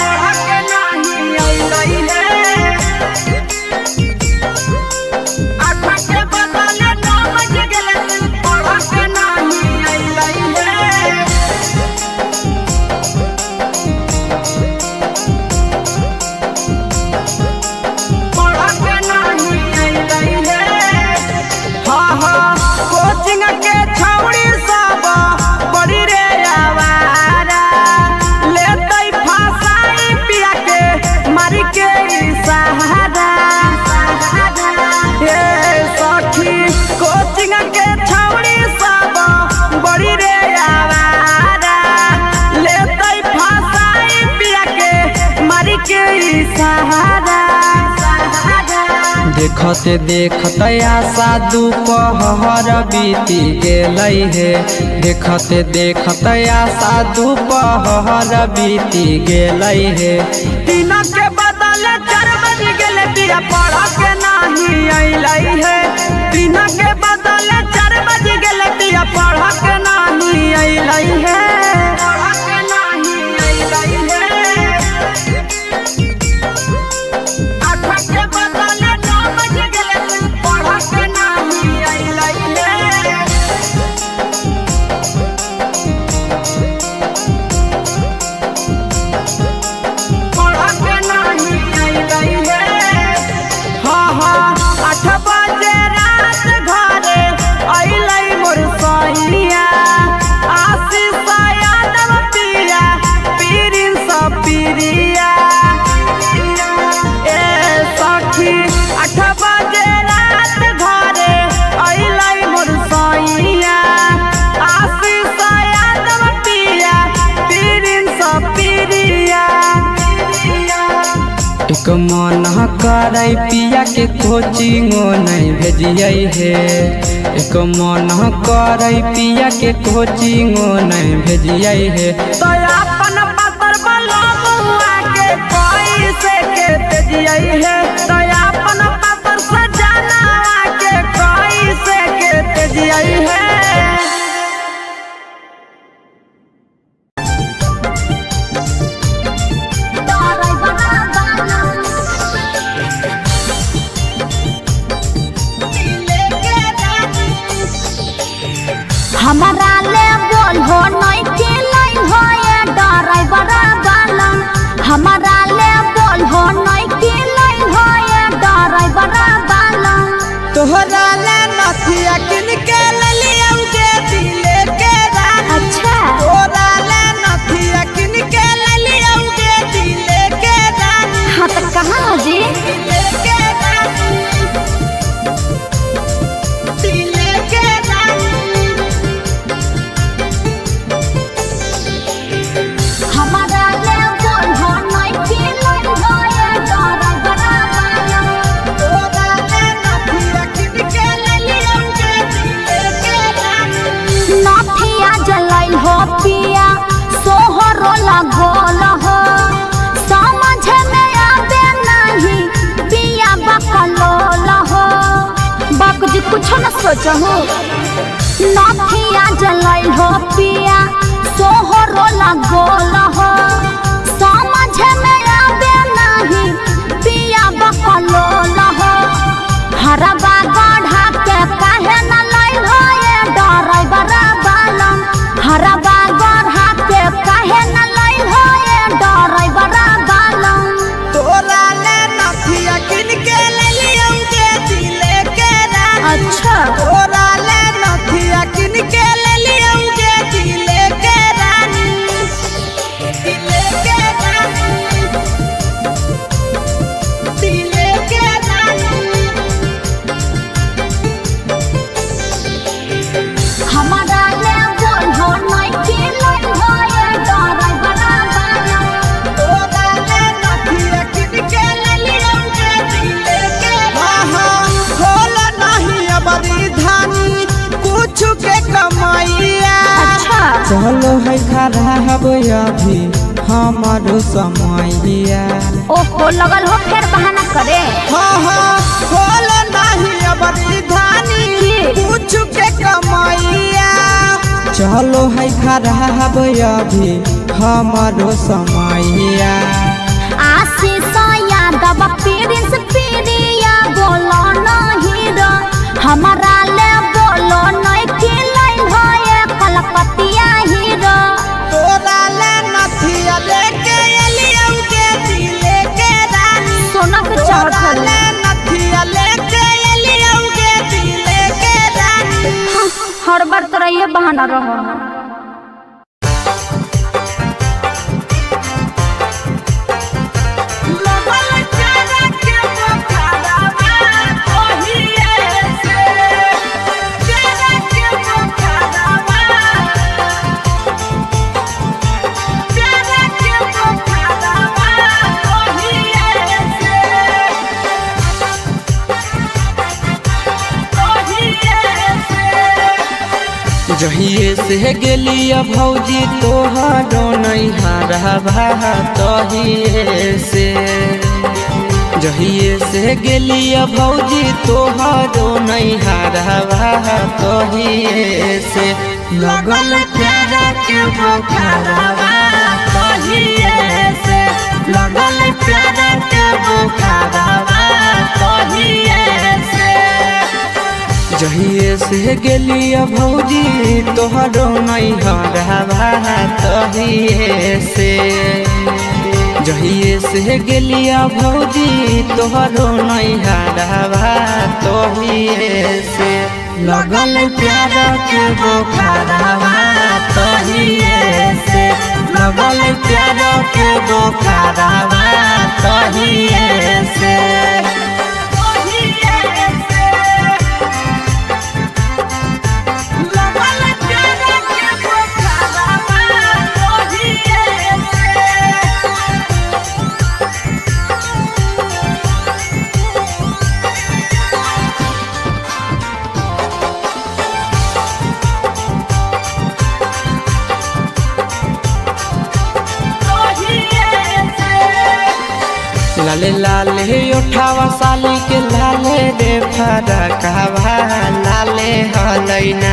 पढ़ के नहीं अइलै हे 8 के बदले 9 बज गेले पढ़ के नहीं अइलै हे कोचिंग के छौड़ी सब बड़ी रे आवारा लेतै फसाई पिया के मारी के सहारा हे सखी कोचिंग के छौड़ी सब बड़ी रे आवारा लेतै फसाई पिया के मारी के सहारा देखते देखते आशा दोपहर बीती गेलै हे देखते देखते आशा दोपहर बीती गेलै हे 3 के बदले 4 बज गेले पिया पढ़ के नहीं अइलै हे 3 के बदले 4 बज गेले पिया पढ़ के नहीं अइलै हे पढ़ के नहीं अइलै हे 8 के बदले 9 बज गेले पढ़ के नहीं अइलै हे पढ़ के नहीं अइलै हे 8 बजे रात घरे अइलै मोर सैया आशीष यादव पिया पीरिन सब पिरिया ए सखी 8 बजे रात घरे अइलै मोर सैया आशीष यादव पिया पीरिन सब पिरिया एक मन करे पिया के कोचिंगो नहीं भेजियै हे एक मन करे पिया के कोचिंगो नहीं भेजियै हे तो अपन पतर बलमुआ के कैसे के तेजियै हे तो अपन पतर सजना के कैसे के तेजियै हे हमारा ले बोल हो नहीं के लाइन हो ये ड्राइवर वाला हमारा ले बोल हो नहीं के लाइन हो ये ड्राइवर वाला तोहरा ले नथिया किन के लिया उगे दिले के रानी अच्छा तोहरा ले नथिया किन के लिया उगे दिले के रानी हाँ तो कहाँ जी दिले के रानी दिले के रानी हमारा ले बोल हो नहीं के लाइन हो ये ड्राइवर वाला तोहरा ले नथिया किन के लिया उगे दिले के रानी नथिया जलाई हो पिया सोहरो लगोल हो समझ में आवे नहीं पिया बकलोल हो बाक जी कुछ न सोचहु नथिया जलाई हो पिया सोहरो लगोल हो समझ में आवे नहीं पिया बकलोल हो हरबा गढ़ा के काहे न लाइन हो ये ड्राइवर वाला हरबा गढ़ा के काहे न लाइन हो ये ड्राइवर वाला तोहरा ले नथिया किन के लिया उगे दिले के रानी अच्छा तोहरा ले नथिया किन के लिया उगे दिले के रानी चलो है खराब अभी हमारो समैया। ओहो लगल हो फिर बहाना करे। हाँ बोलो नहीं अब धानी कुछ के कमैया। चलो है खराब अभी हमारो समैया। आशीष यादव प्रिंस प्रिया बोलो नहीं रो हमारा ले बोलो नहीं कि लाइन होए कलकतिया हीरो। तोरा ले नथिया लेके एलियौगे दिले के रानी। सोना के तोरा चढ़ल ले नथिया लेके एलियौगे दिले के रानी। हर बार तोरा ये बहाना रहो। जहिए से गेलिया भौजी तोहरो नहीं हारवा तहिए से। जहिए से गेलिया भौजी तोहरो नहीं हारवा तहिए से। लगल प्यारा के बुखारवा तहिए से। लगल प्यारा के बुखारवा तहिए से। जहिए से गेलिया भौजी तोहरो नहीं हरवा तहिए से। जहिए से गेलिया भौजी तोहरो नहीं हरवा तहिए से। लगल प्यारा के बुखारवा तहिए से। लगल प्यारा के बुखारवा तहिए से। लाले लाले उठावा साली के लाले रे फरकवा लाले हलैना।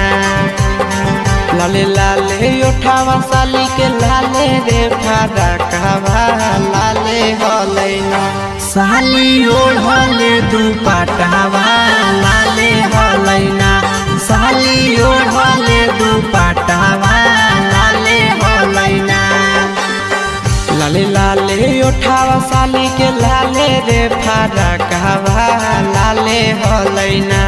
लाले लाले उठावा साली के लाले रे फरकवा लाले हलैना। साली ओढ़ले दुपट्टावा लाले हलैना। साली ओढ़ले दुपट्टावा लाले हलैना। लाले लाले उठावा साली के लाले रे फरकवा लाले हलैना।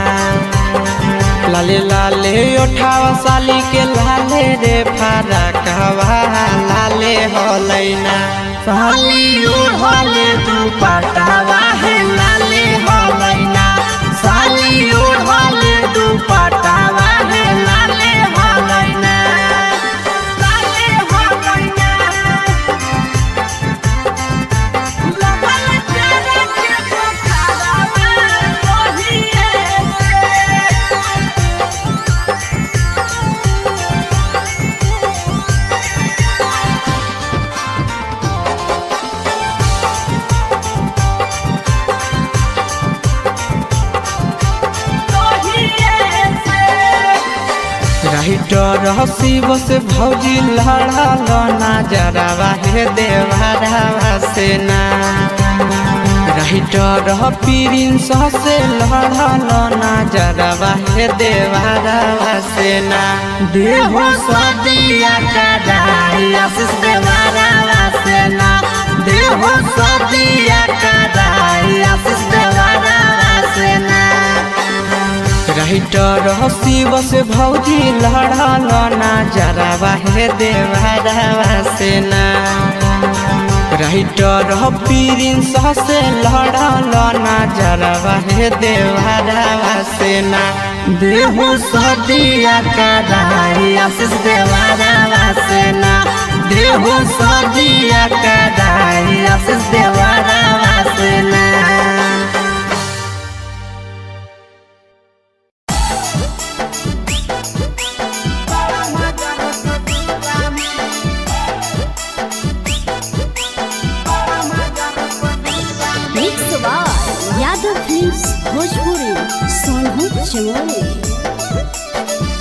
लाले लाले उठावा साली के लाले रे फरकवा लाले हलैना। साली ओढ़ले दुपट्टावा है लाले हलैना। साली ओढ़ले दुपट्टावा है लाले हलैना। राइटर हसीब से भौजी लड़ल नजरवा हे देवरवा से ना। राइटर प्रिंस से लड़ल नजरवा हे देवरवा से ना। देहो सदिया कदाई आशीष देवरवा से ना। देहो सदिया कदाई आशीष देवरवा से ना। राइटर हसीब से भौजी लड़ल नजरवा हे देवरवा से ना। राइटर प्रिंस से लड़ल नजरवा हे देवरवा से ना। देहो सदिया कदाई आशीष देवरवा से ना। देहो सदिया कदाई आशीष देवरवा से ना। फिल्म्स भोजपुरी सोनभद्र चमोली।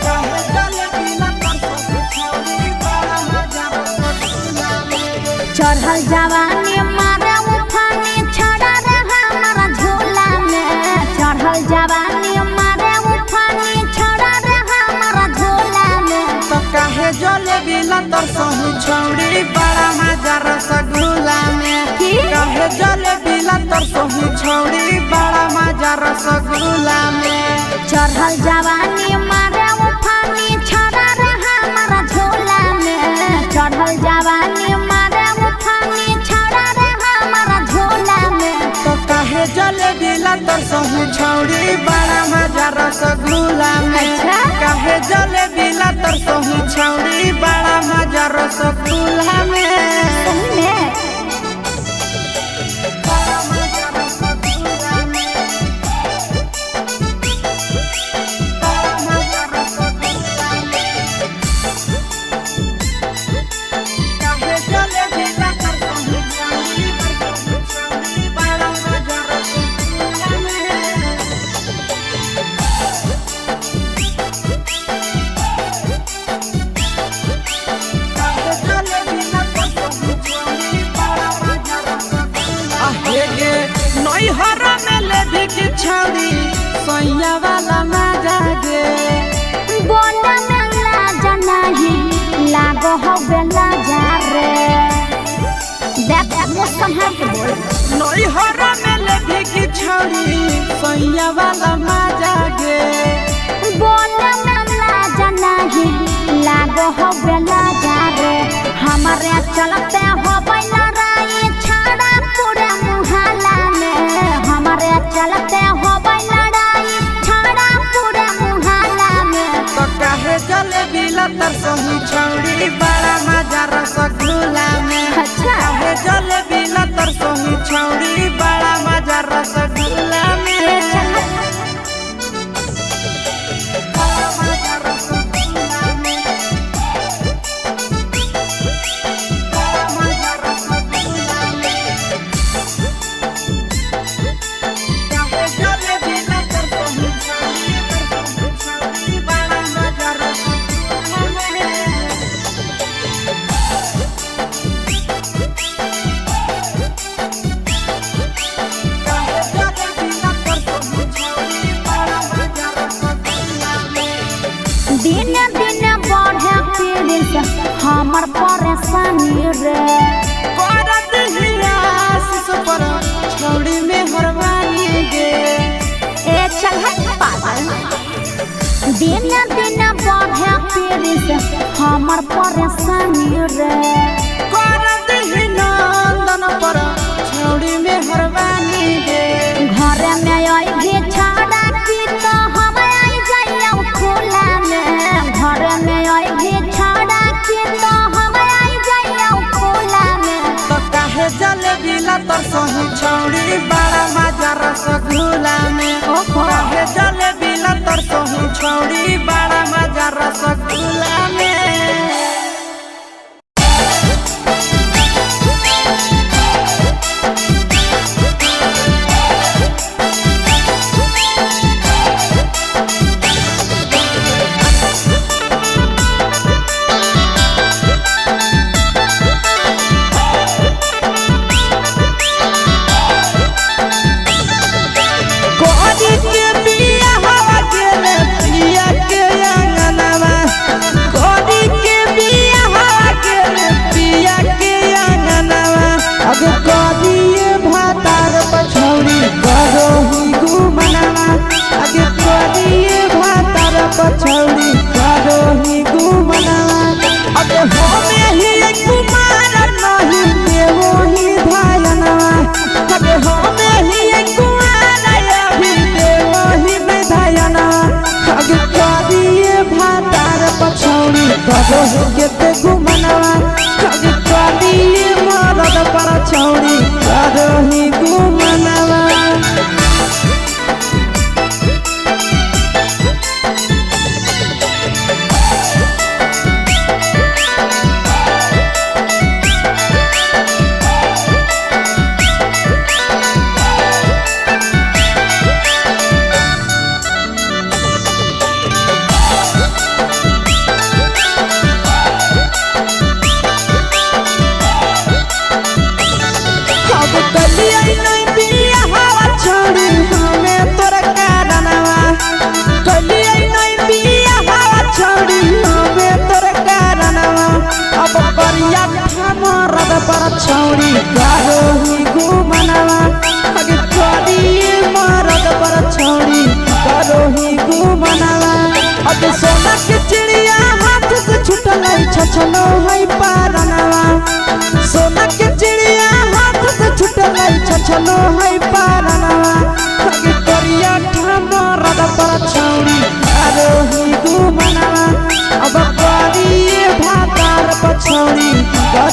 काहे चले बिना तरसही छौरी बड़ा मजा रसगुल्ला में। चढ़ल जवानी मारे उफानी छड़ा रे हमारा झोला में। चढ़ल जवानी मारे उफानी छड़ा रे हमारा झोला में। तो काहे जले बिना तरसही छौरी बड़ा मजा रसगुल्ला में। काहे जले बिना तरसही छौरी बड़ा मजा रसगुल्ला में। चढ़ल जवानी मारे उफानी छड़ा रे हमारा झोला में। चढ़ल जवानी मारे उफानी छड़ा रे हमारा झोला में। तो काहे जले बिना तरसही छौरी बड़ा मजा रसगुल्ला में। काहे जले बिना तरसही छौरी बड़ा मजा रसगुल्ला में। बड़ा मजा रसगुल्ला में। बड़ा मजा रसगुल्ला में। काहे जले बिना तरसही छौरी बड़ा मजा रसगुल्ला में। नैहर में ले भी की छौरी सैया वाला मजा गे। बोला में लाज नहीं लागो हो बेला जा रे। देख मुँह संभाल के बोल। नैहर में ले भी की छौरी सैया वाला मजा गे। बोला में लाज नहीं लागो हो बेला जा रे। हमारे चलते हो लड़ाई छाड़ा पूरे मुहल्ला में। हमारे चलते हो लड़ाई छाड़ा पूरे मुहल्ला में। तो काहे जले बिना तरसही छौरी बड़ा मजा रसगुल्ला में। काहे जले बिना तरसही छौरी बड़ा मजा रसगुल्ला में। बड़ा मजा रसगुल्ला में। बड़ा मजा रसगुल्ला में। काहे जले बिना तरसही छौरी बड़ा मजा रसगुल्ला में। काहे जले बिना तरसही छौरी बड़ा मजा रसगुल्ला में। दिन दिन बढ़े पीड़ी से हमर परेशानी रे। करत हिया आशीष पर छौरी में हरवानी गे। ए चल हट पागल। दिन दिन बढ़े पीड़ी से हमर परेशानी रे। करत ही नंदन पर छौरी में हरवानी गे। घर में आई भी छाड़ा की तो हम आई जाइया खुला में। घर में आई भी छाड़ा की तो हम आई जाइया खुला में। तो काहे जले बिना तरसही छौरी बड़ा मजा रसगुल्ला में। काहे जले बिना तरसही छौरी बड़ा मजा रसगुल्ला में। कोरी के बिया हवा गेले पिया के अंगनवा। कोरी के बिया हवा गेले पिया के अंगनवा। अब कोरिए भातार पछौरी करो ही घुमनवा। अब कोरिए भातार पछौरी करो ही घुमनवा। अब होमे ही कुमार नहीं देवो ही धायनवा। अब होमे ही कुमार अभी देवो ही में धायनवा। अब कोरिए भातार पछौरी करो ही केते घुमनवा। अब कोरिए मरद पर छौरी करो ही घुमनवा।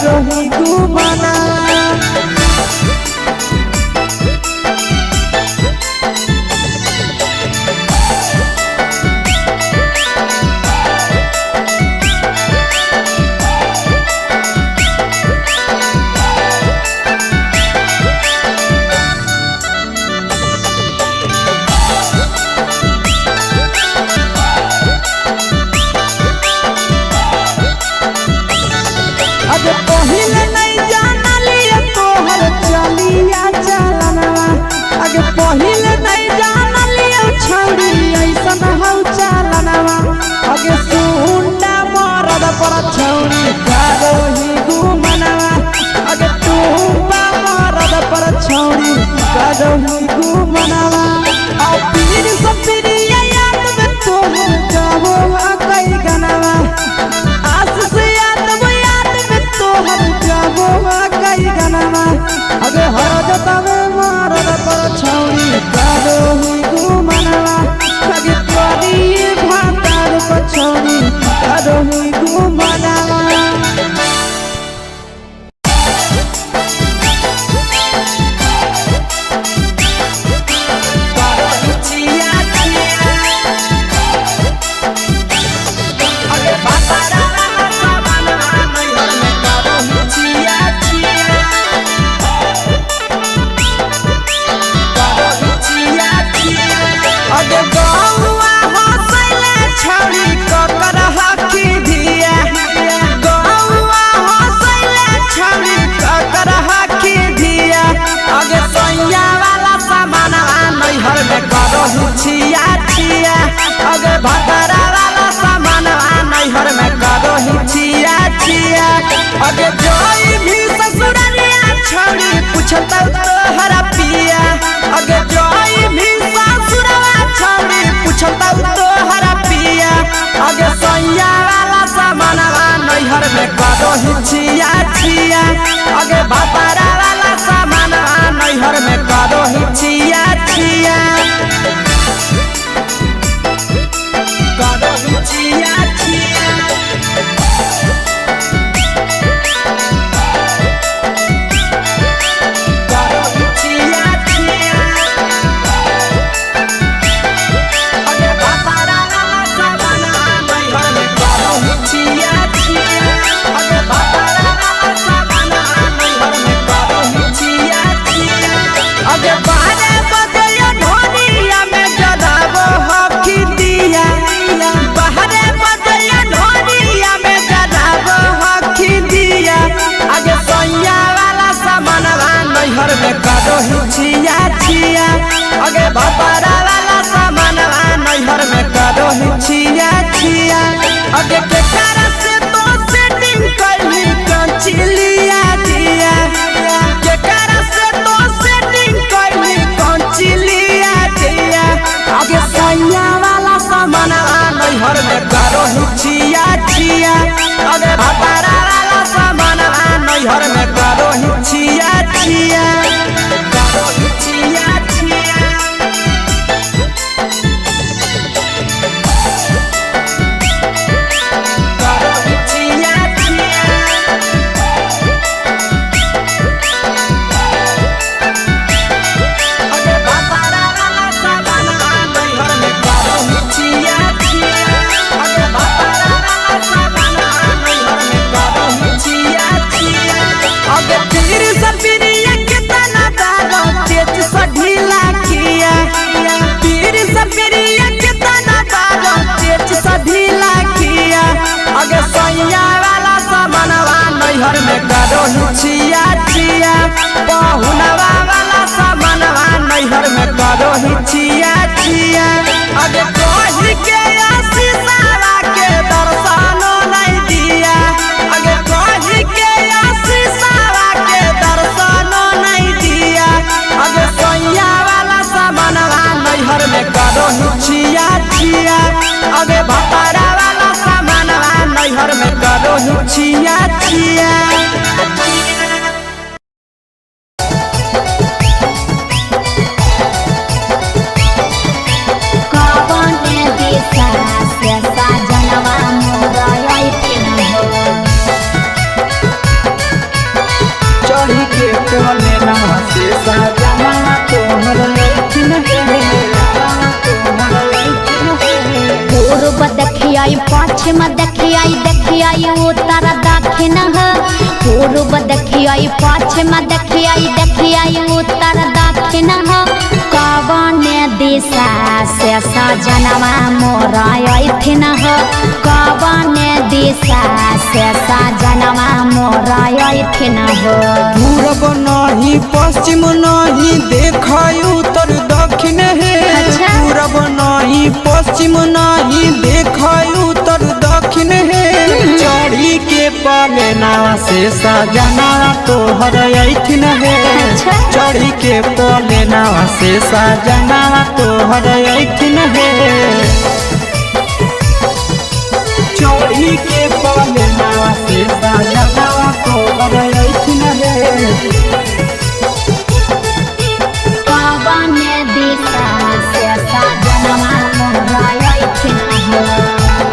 करो ही घुमाना। अगे पहिले नहीं जाना लिया तोहर चलिया चलनवा। अगे पहिले नहीं जाना लिया छौरी ऐसन हौ चलनवा। अगे सुंडा मरद पर छौरी करो ही घुमनवा। अगे टूपा मरद पर छौरी करो ही घुमनवा। और पीर सब पीरिया याद में तोहर जाबो कई गनवा। आशीष तोहर जाबो कई गनवा। अगे हर जतवे मरद पर छौरी करो ही घुमनवा। अगे तोरी भातार पर छौरी करो ही घुमनवा। अगे गौआ हंसैले छौरी ककर हकी धिया। गौआ हंसैले छौरी ककर हकी धिया। अगे सैया वाला सामान नैहर में करो ही छिया छिया। अगे भतरा वाला सामान नैहर में करो ही छिया छिया। अगे जोई भी ससुरलिया छौरी पूछता तोहरा पिया। अगे जोई भी ससुरवा छौरी पूछता तोहरा पिया। अगे सैया वाला सामान नैहर में करो ही छिया छिया। अगे भतरा वाला सामान नैहर में करो ही छिया छिया। करो ही छिया छिया। करो ही छिया छिया। अगे भतरा वाला सामान नैहर में करो ही छिया छिया। अगे भतरा वाला सामान नैहर में करो ही छिया छिया। अगे बारे बजैया ढोलिया में जलाबो हकी दिया। बाहरे बजैया ढोलिया में जलाबो हकी दिया। अगे सैया वाला सामान नैहर में करो ही छिया छिया। अगे भतरा वाला सामान नैहर में करो ही छिया छिया। अगे केकरा से तो सेटिंग करली कंचिलिया दिया। केकरा से तो सेटिंग करली कंचिलिया दिया। अगे सैया वाला सामान नैहर में करो ही छिया छिया। अगे भतरा वाला सामान नैहर में करो ही छिया छिया। करो ही छिया छिया। बोले ना से सजना तोहर लैथिन पूर्व देखियाई पश्चिम देखियाई उत्तर दक्षिण पूर्व देखियाई पश्चिम देखियाई उत्तर दक्षिण कवने दिशा से सजनवा मोर अइथिन कवने दिशा से सजनवा मोर अइथिन पूरब नहीं पश्चिम नहीं देखाई उत्तर दक्षिण है पूरब नहीं पश्चिम नहीं देखाई उत्तर दक्षिण है चढ़ी के पलेना से सजना तोहर अइथिन है चढ़ी के पलेना से सजना तोहर अइथिन है चढ़ी के पलेना से सजना तोहर अइथिन है कवने दिशा से सजनवा मोर अइथिन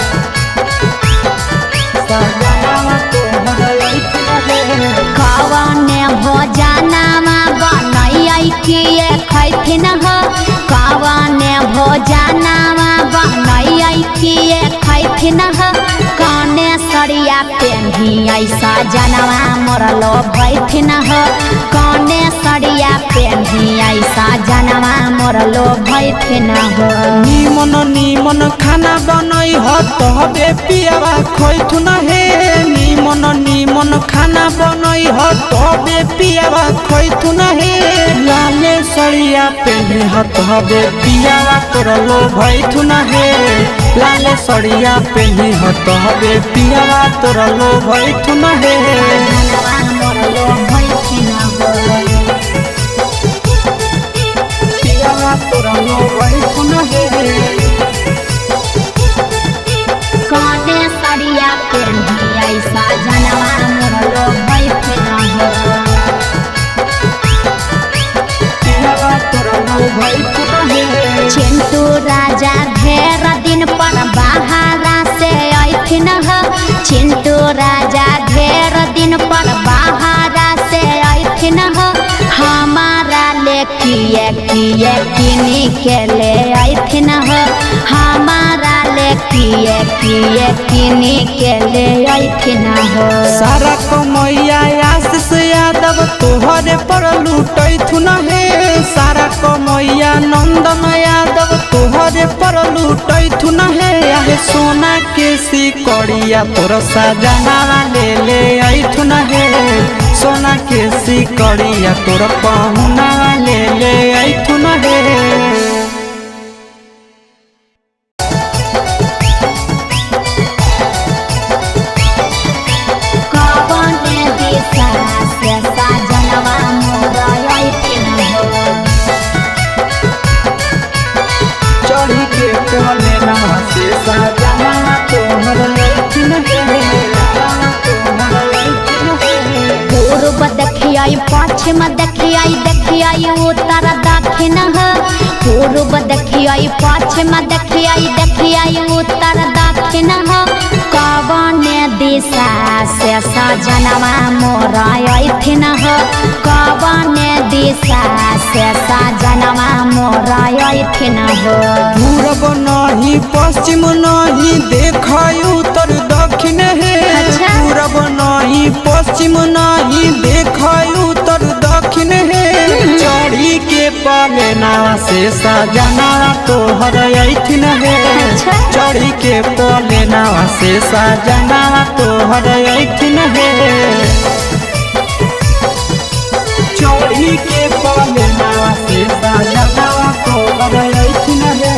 कवने भोजनमा बनैयै किए खैथिन कवने भोजनमा बनैयै किए खैथिन कने सरिया पेन्हियै सजनवा मोर लोभैथिन कने सरिया पेन्हियै सजनवा मोर लोभैथिन निमन निमन खाना बनई ह तबे पियावा खैथुन हे निमन निमन खाना बनई ह तबे पियावा खैथुन हे लाले सरिया पेन्हि ह तबे पियावा तोर लोभैथुन हे लाले सरिया पेन्हि ह तबे पियावा तोर लोभैथुन हे सजनवा मोर लोभैथिन पियावा तोर लोभैथुन हे कने सरिया पेन्हियै सजनवा मोर लोभैथिन पियावा तोर लोभैथुन हे चिंटू राजा ढेर दिन पर बाहरा से अइथिन चिंटू राजा ढेर दिन पर बाहरा से अइथिन हमारा ले किए किए किनी के ले अइथिन हमारा ले किए किए किनी के ले अइथिन सारा कमैया आशीष यादव तोहरे पर लूटैथुन हे सारा कमैया नंदन यादव तोहरे पर लूटैथुन हे आहे सोना के सिकड़िया तोर सजना ले अइथुन हे सोना के सिकड़िया तोर पहुना ले अइथुन हे कवने दिशा से सजनवा मोर अइथिन चढ़ी के पले ना से सजना तोहर अइथिन हे पूर्व देखियाई पश्चिम देखियाई उत्तर दक्षिण पूर्व देखियाई पश्चिम देखियाई उत्तर दक्षिण कवने दिशा से सजनवा मोर अइथिन कवने दिशा से सजनवा मोर अइथिन पूरब नहीं पश्चिम नहीं देखाई उत्तर दक्षिण है पूरब नहीं पश्चिम नहीं देखाई उत्तर दक्षिण है चढ़ी के पलेना से सजना तोहर अइथिन है चढ़ी के पलेना से सजना तोहर अइथिन है चढ़ी के पलेना से सजना तोहर अइथिन है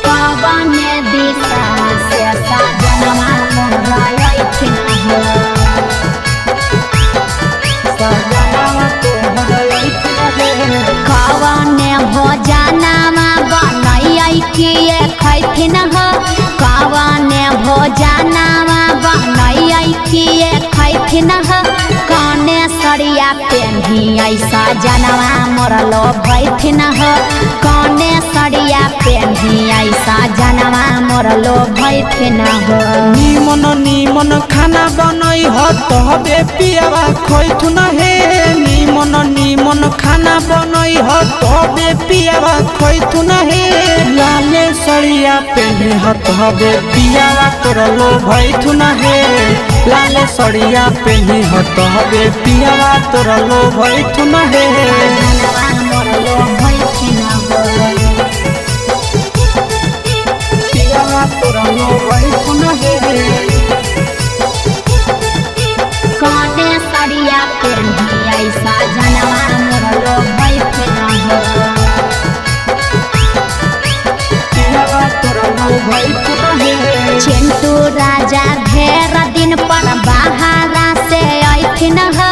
कवने दिशा से सजनवा मोर अइथिन कवने भोजनमा बनैयै किए खैथिन कवने भोजनमा बनैयै किए खैथिन कने सरिया पेन्हियै सजनवा मोर लोभैथिन कने सरिया पेन्हियै सजनवा मोर लोभैथिन निमन निमन खाना बनई बनई ह तबे पियावा खैथु न हे निमन निमन खाना बनई ह तबे पियावा खैथु न हे लाले सड़िया पेन्हे ह तबे पियावा तोरा लो भैथु न हे लाले सड़िया पेन्हे ह तबे पियावा तोरा लो भैथु न हे जनवा मोर लो भइथिन हो पियावा तोरा लो भैथु न हे कने सड़िया पेन्ही ऐसा जनवा मोर लो भइथिन हो पियावा तोरा लो भैथु न हे चिंटू राजा ढेर दिन पर बाहरा से ऐथिन हो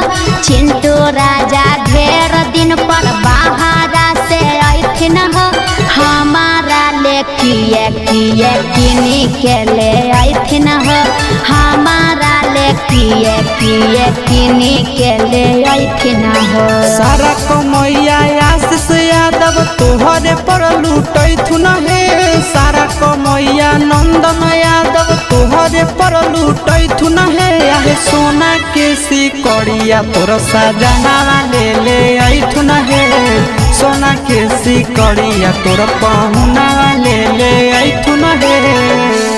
चिंटू राजा ढेर दिन पर बाहरा से ऐथिन हो हमारा ले किए किए किनी के ले ऐथिन हो हमारा ले किए किए किनी के ले ऐथिन हो सारा कमैया आशीष यादव तोहरे पर लूटैथु न हे सारा कमैया नंदन यादव तोहरे पर लूटैथु न हे आहे सोना के सिकड़िया तोर सजना ले ले ऐथु न हे सोना के सिकड़िया तोर पहुना ले ले ऐथु न हे।